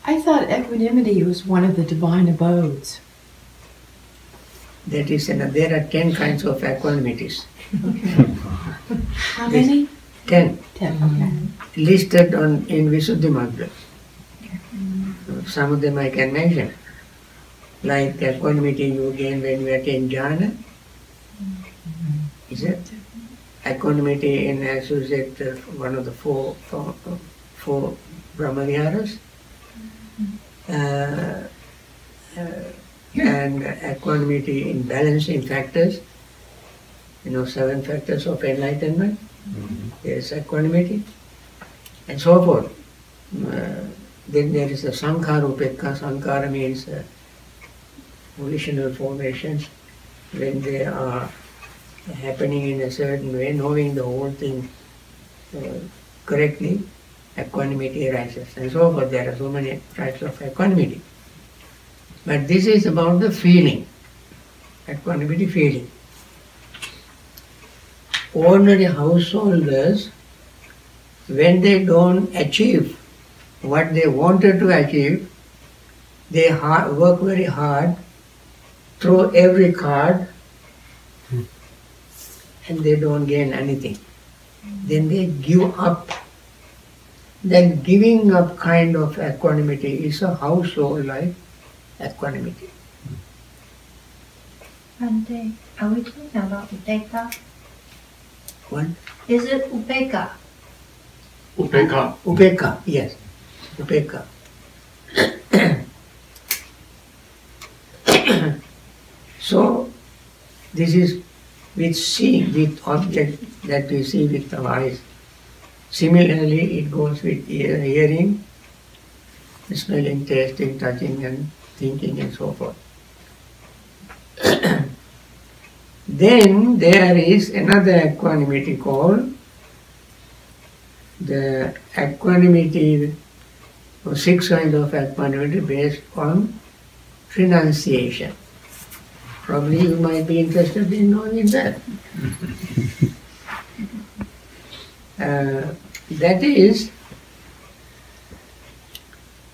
I thought equanimity was one of the divine abodes. That is, there are 10 kinds of equanimities. How many? 10. 10, okay. Listed in Visuddhimagga. Some of them I can mention. Like equanimity you gain when you attain jhana. Is it? Equanimity in associate one of the four Brahmaviharas. And equanimity in balancing factors. 7 factors of enlightenment. There is equanimity. And so forth. Then there is a sankhara upekka. Sankhara means volitional formations. When they are happening in a certain way, knowing the whole thing correctly, equanimity arises. And so forth. There are so many types of equanimity. But this is about the feeling. Equanimity feeling. Ordinary householders, when they don't achieve what they wanted to achieve, they work very hard, throw every card, and they don't gain anything. Then they give up. That giving up kind of equanimity is a household life equanimity. And are we talking about upeka? What? Is it upeka? Upeka. Upeka, yes. Upeka. So, this is with seeing, with object that we see with our eyes. Similarly, it goes with hearing, smelling, tasting, touching, and thinking, and so forth. Then there is another equanimity called the equanimity, or 6 kinds of equanimity based on renunciation. Probably you might be interested in knowing that. That is,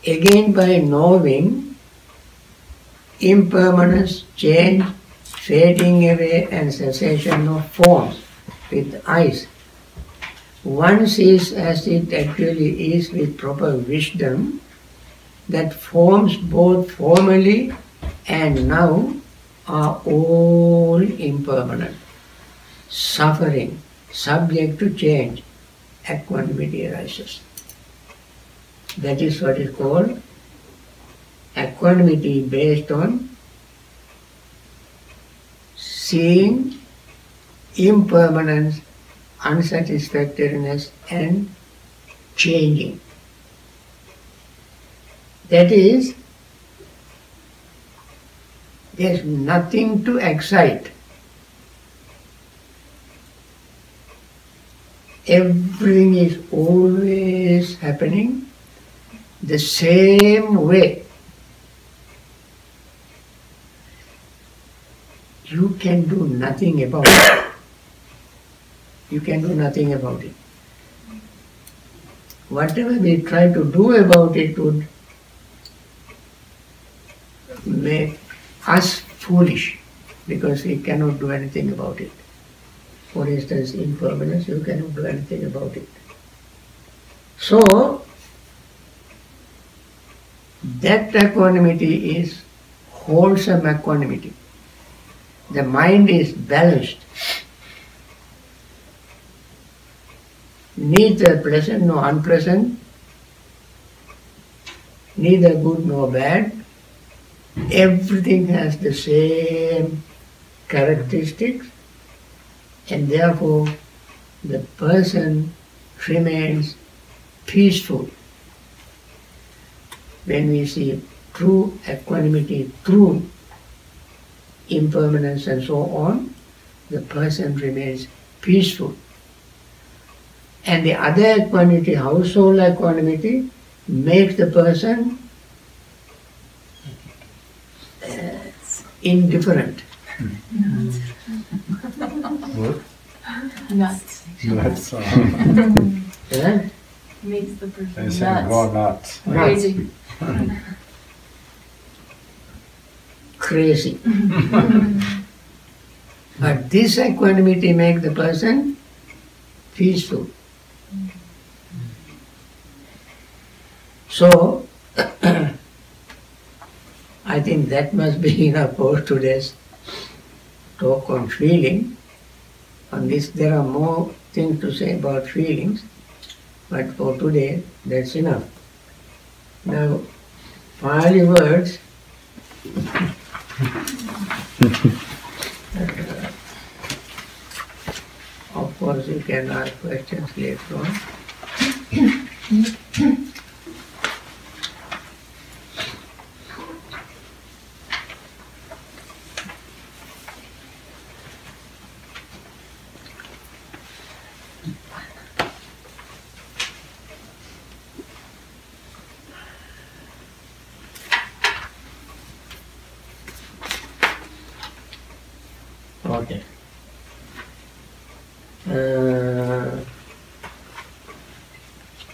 again by knowing impermanence, change, fading away and cessation of forms with eyes. One sees as it actually is with proper wisdom that forms both formerly and now are all impermanent, suffering, subject to change. Equanimity arises. That is what is called equanimity based on seeing impermanence, unsatisfactoriness and changing. That is, there is nothing to excite. everything is always happening the same way. You can do nothing about it. You can do nothing about it. Whatever we try to do about it would make us foolish, because we cannot do anything about it. For instance, impermanence, you cannot do anything about it. So, that equanimity is wholesome equanimity. The mind is balanced. Neither pleasant nor unpleasant, neither good nor bad. Everything has the same characteristics, and therefore the person remains peaceful. When we see true equanimity, true impermanence and so on, the person remains peaceful. And the other equanimity, household equanimity, makes the person indifferent. What? Nuts. Nuts. Yeah? Makes the I person say nuts. go nuts. Crazy. Crazy. But this equanimity makes the person peaceful. So, I think that must be enough for today's talk on feeling. On this there are more things to say about feelings, but for today that's enough. Now, Pali words of course you can ask questions later on. Okay.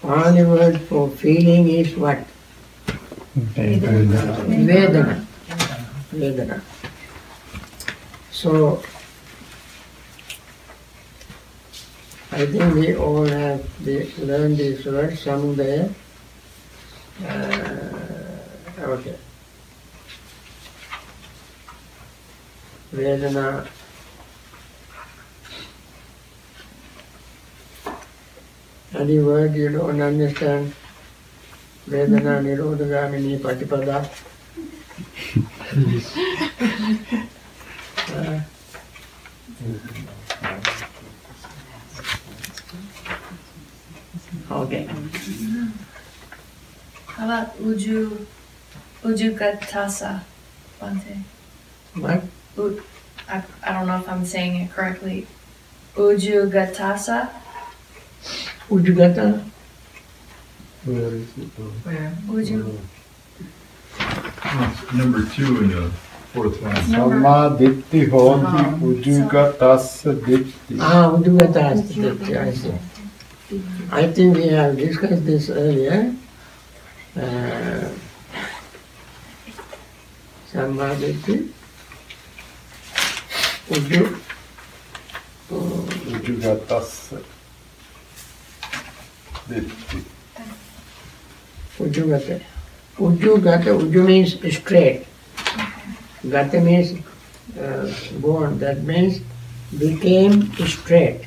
Pali word for feeling is what? Vedana. Vedana. So, I think we all have learned these words somewhere. Okay. Vedana. Any word you don't understand? Vedana nirodhagamini patipada. Okay. How about Ujugatasa, Bhante? What? I don't know if I'm saying it correctly. Ujugatasa? Ujjugata? Where is it? Uju. Number 2 in the fourth line. SammaDitthi hoti ujugatassa ditti. Ujjugata asti ditti, I see. I think we have discussed this earlier. SammaDitthi Ujugatassa ditti. Ujjugata. Uju means straight. Gata means born. That means became straight.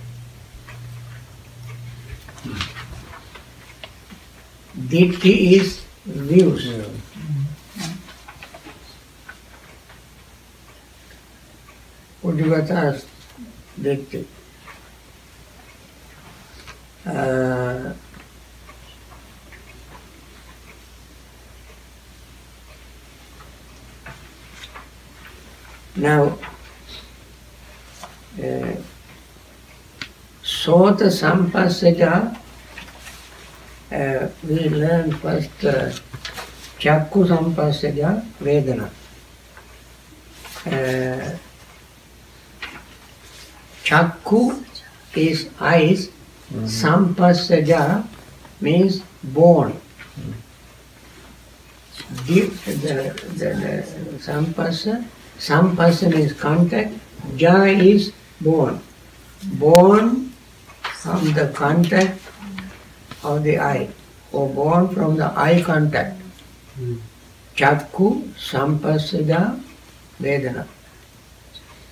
Ditti is views. Yeah. Ujjugata ditti. Now, Sota Sampassaja, we learn first Chakku Sampassaja Vedana. Chakku is eyes, Sampassaja means born. The Sampassa means contact, Ja is born. Born from the contact of the eye, or born from the eye contact. Chakku Sampassaja Vedana.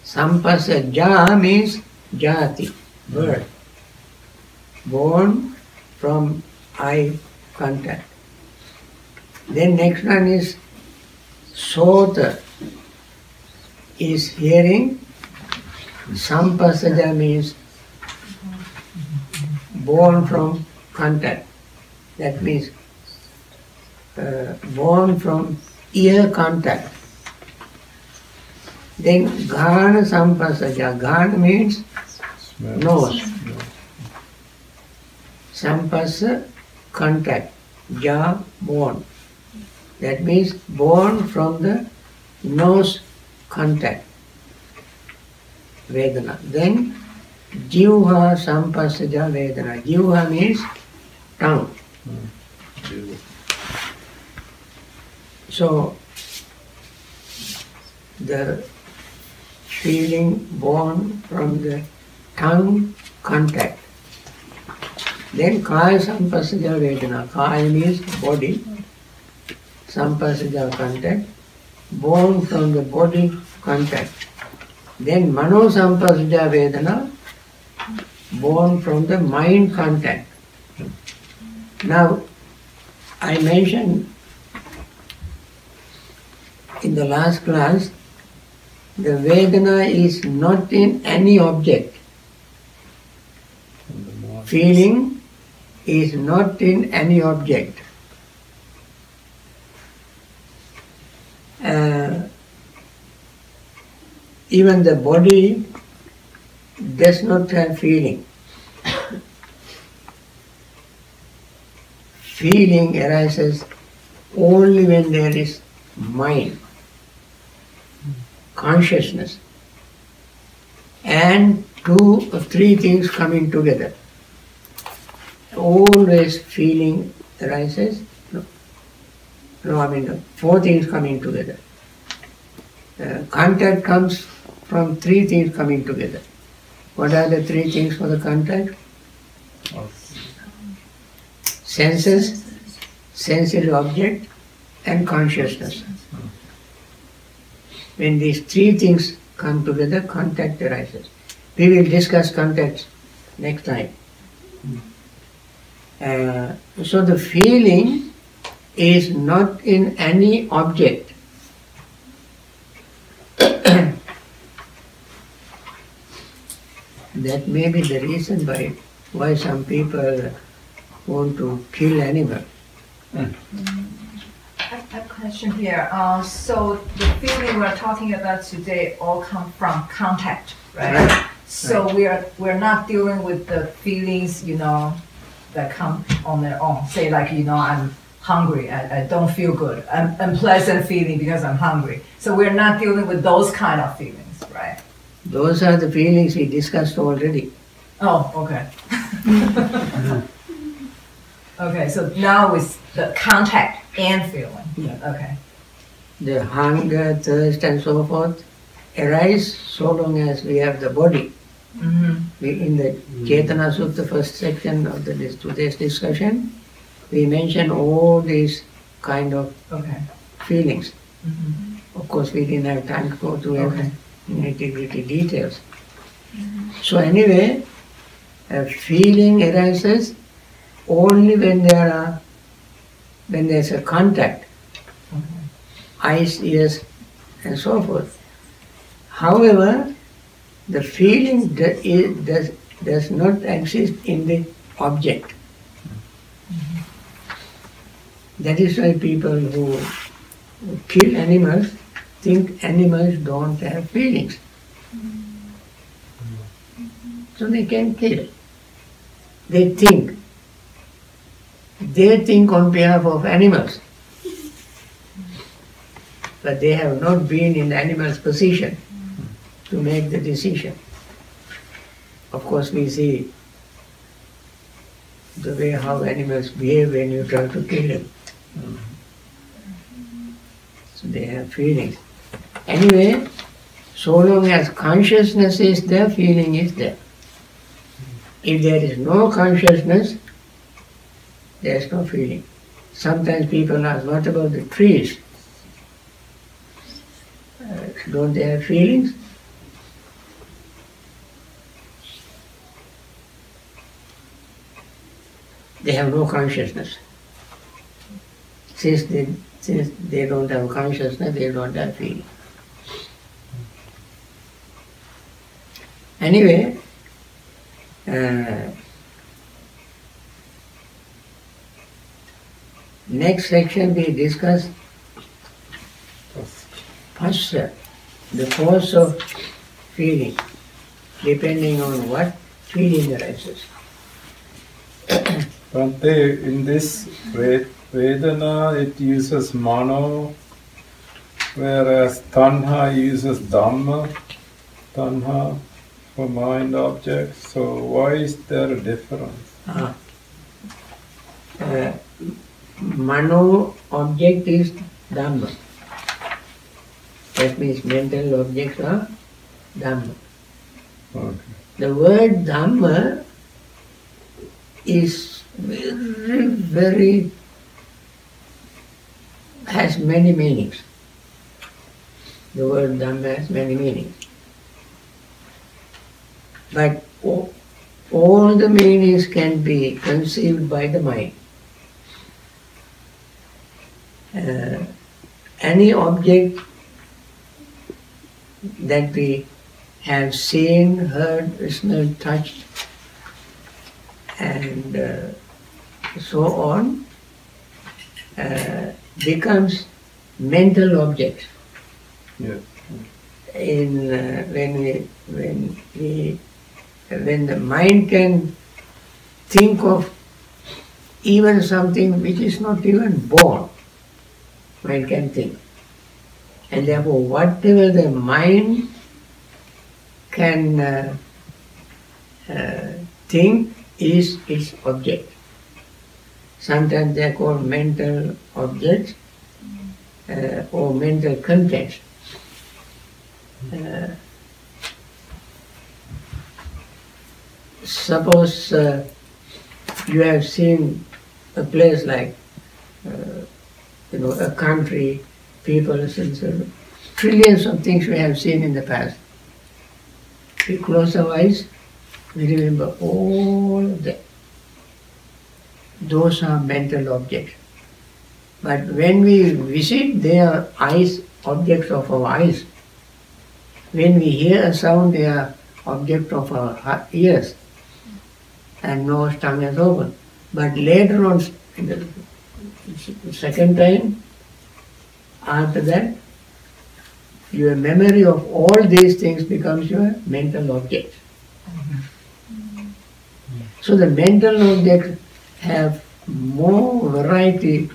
Sampassaja means Jati, bird. Born from eye contact. Then next one is Sota, is hearing. Sampassaja means born from contact. That means born from ear contact. Then Ghana Sampassaja. Ghana means nose. Sampassa, contact. Ja, born. That means born from the nose contact. Vedana. Then Jivha Sampassaja Vedana. Jivha means tongue. So the feeling born from the tongue contact. Then Kaya Sampassaja Vedana. Kaya means body. Sampassaja contact. Born from the body contact. Then Mano Sampassaja Vedana. Born from the mind contact. Now, I mentioned in the last class, the Vedana is not in any object. Feeling is not in any object. Even the body does not have feeling. Feeling arises only when there is mind, consciousness, and 2 or 3 things coming together. Always feeling arises, 4 things coming together. Contact comes from 3 things coming together. What are the 3 things for the contact? Senses, sensory object, and consciousness. When these 3 things come together, contact arises. We will discuss contacts next time. So the feeling is not in any object. That may be the reason why some people want to kill animals. I have a question here. So the feeling we're talking about today all come from contact, right? So we're not dealing with the feelings, that come on their own. Say like, I'm hungry, I don't feel good. Unpleasant feeling because I'm hungry. So we're not dealing with those kind of feelings, right? Those are the feelings we discussed already. Oh, okay. Okay, so now it's the contact and feeling. Yeah. Okay. The hunger, thirst, and so forth arise so long as we have the body. In the Cetana Sutta, first section of today's discussion, we mention all these kind of feelings. Of course, we didn't have time to go through every nitty-gritty details. So anyway, a feeling arises only when there's a contact, eyes, ears, and so forth. However, the feeling does not exist in the object. That is why people who kill animals think animals don't have feelings. So they can kill. They think. They think on behalf of animals. But they have not been in the animal's position to make the decision. Of course, we see the way how animals behave when you try to kill them. So they have feelings. Anyway, so long as consciousness is there, feeling is there. If there is no consciousness, there is no feeling. Sometimes people ask, what about the trees? Don't they have feelings? They have no consciousness. Since they don't have consciousness, they don't have feeling. Anyway, next section we discuss phassa, the force of feeling, depending on what feeling arises. Bhante, in this Vedana it uses mano, whereas Tanha uses Dhamma, Tanha for mind objects. So why is there a difference? Mano object is Dhamma. That means mental objects are Dhamma. Okay. The word Dhamma is very, has many meanings. The word Dhamma has many meanings. But all the meanings can be conceived by the mind. Any object that we have seen, heard, smelled, touched, and so on, becomes mental objects. Yes. When the mind can think of even something which is not even born, mind can think. And therefore whatever the mind can think is its object. Sometimes they are called mental objects or mental contents. Suppose you have seen a place like, a country, people, since trillions of things we have seen in the past. We close our eyes, we remember all of them. Those are mental objects. But when we visit, they are eyes, objects of our eyes. When we hear a sound, they are object of our ears. And nose, tongue is open. But later on, the second time, after that, your memory of all these things becomes your mental object. So the mental objects have more variety,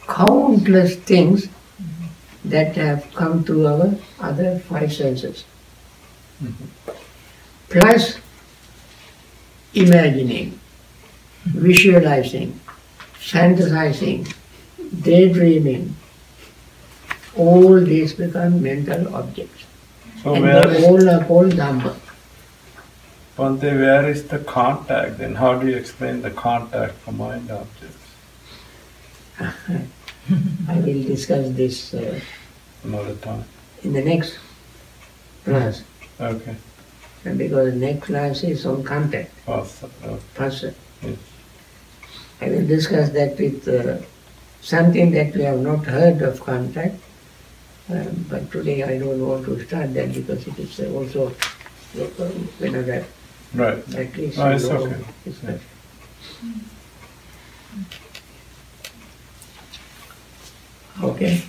countless things that have come to our other five senses. Plus imagining, visualizing, fantasizing, daydreaming, all these become mental objects. So and they all are called Dhamma. Bhante, where is the contact then? How do you explain the contact for mind objects? I will discuss this Another time. in the next class. Okay. And because the next class is on contact, Phassa. phassa. Yes. I will discuss that with something that we have not heard of contact. But today I don't want to start that because it is also another. Right. At least No, it's you know, okay. it's Yeah. better. Okay.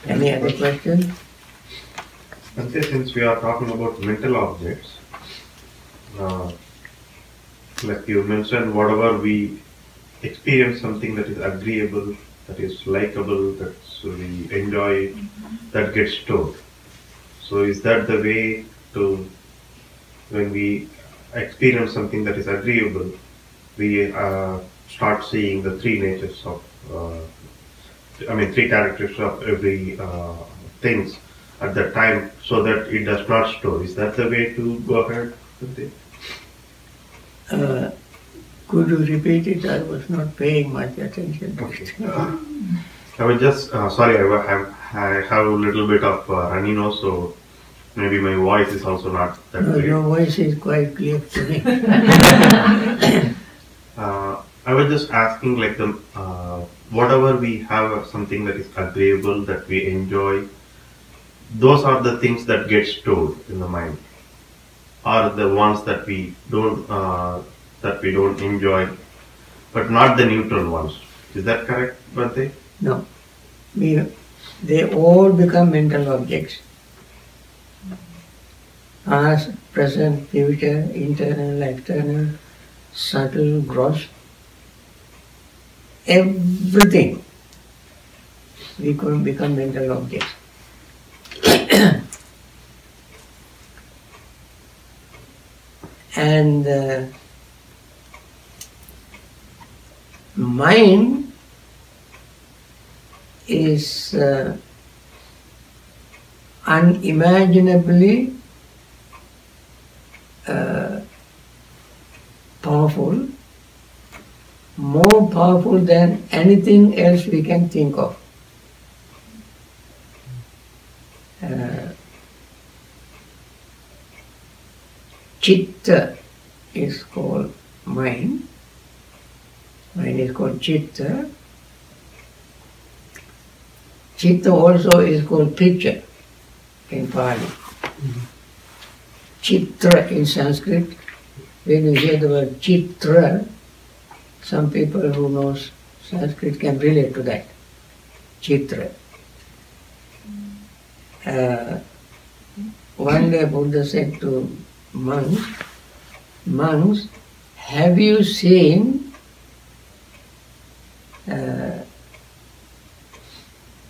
Any other question? And since we are talking about mental objects, like you mentioned, whatever we experience something that is agreeable, that is likable, that we enjoy, that gets stored. So is that the way to, when we experience something that is agreeable, we start seeing the three natures of, three characteristics of every things at that time, so that it does not store. Is that the way to go ahead with it? Could you repeat it? I was not paying much attention to it. I was just sorry. I have a little bit of runny nose, so maybe my voice is also not that No, great. your voice is quite clear to me. I was just asking, like the whatever we have something that is agreeable, that we enjoy, those are the things that get stored in the mind, are the ones that we don't enjoy, but not the neutral ones. Is that correct, Bhante? No. They all become mental objects. Past, present, future, internal, external, subtle, gross. Everything we could become mental objects. And mind is unimaginably powerful, more powerful than anything else we can think of. Chitta is called mind. Mind is called chitta. Chitta also is called picture in Pali. Chitra in Sanskrit. When you hear the word chitra, some people who knows Sanskrit can relate to that. Chitra. One day Buddha said to monks, have you seen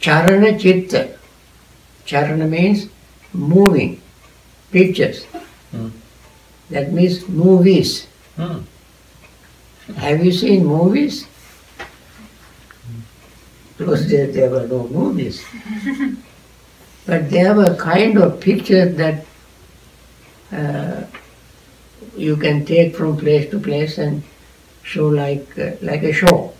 charana chitta? Charana means moving, pictures. That means movies. Have you seen movies? Those days there were no movies. But there were kind of pictures that you can take from place to place and show like a show.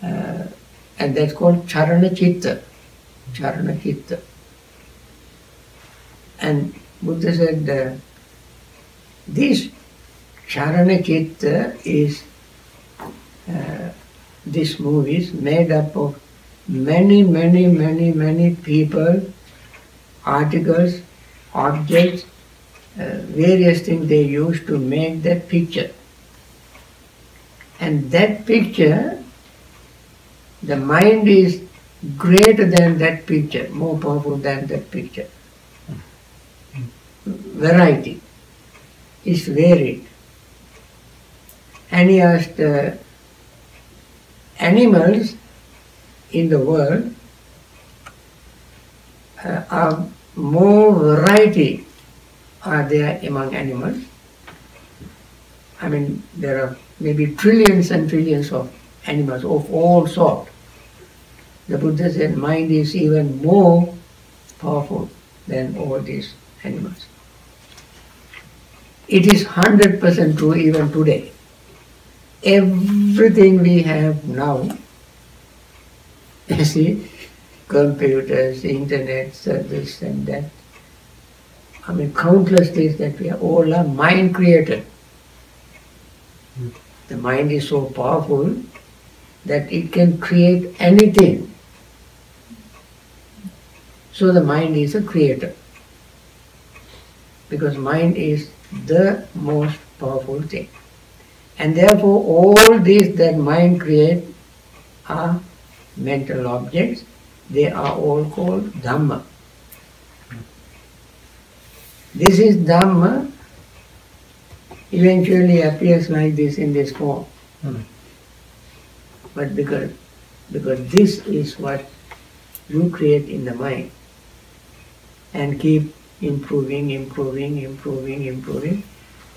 And that's called charana chitta. Charana chitta. And Buddha said this charana chitta is this movie is made up of many people, articles, objects, various things they use to make that picture. And that picture, the mind is greater than that picture, more powerful than that picture. Variety is varied. And he asked, animals in the world are more variety are there among animals. I mean, there are maybe trillions and trillions of animals of all sorts. The Buddha said mind is even more powerful than all these animals. It is 100% true even today. Everything we have now, you see, computers, internet, this and that, I mean, countless things that we have, all are mind created. The mind is so powerful that it can create anything. So the mind is a creator. Because mind is the most powerful thing. And therefore all these that mind creates are mental objects. They are all called Dhamma. This is Dhamma eventually appears like this in this form. Hmm. But because this is what you create in the mind and keep improving.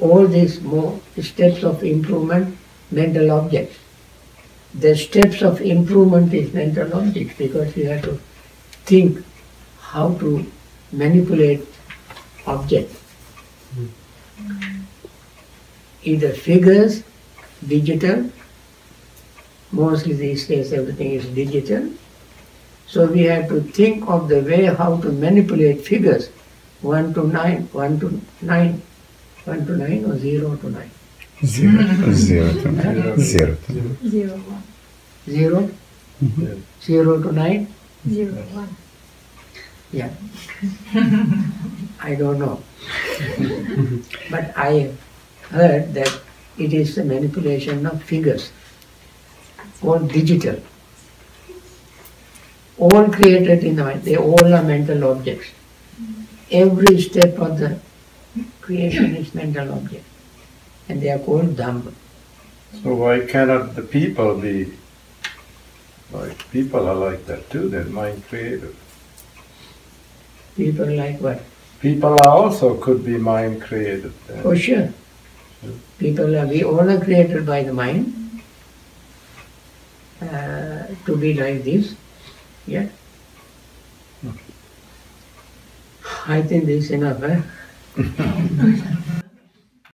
All these more steps of improvement, mental objects. The steps of improvement is mental objects because you have to think how to manipulate objects. Either figures, digital, mostly these days everything is digital. So we have to think of the way how to manipulate figures 1 to 9, 1 to 9, 1 to 9 or 0 to 9. 0 to 0 to 0. 0, 1. 0? 0 to 9? 0, 1. Yeah. I don't know. But I heard that it is the manipulation of figures, all digital, all created in the mind. They all are mental objects. Every step of the creation is mental object. And they are called Dhamma. So why cannot the people be like, people are like that too, they're mind created. People like what? People are also could be mind created. Oh sure. We all are created by the mind to be like this. Yeah. I think this is enough, eh?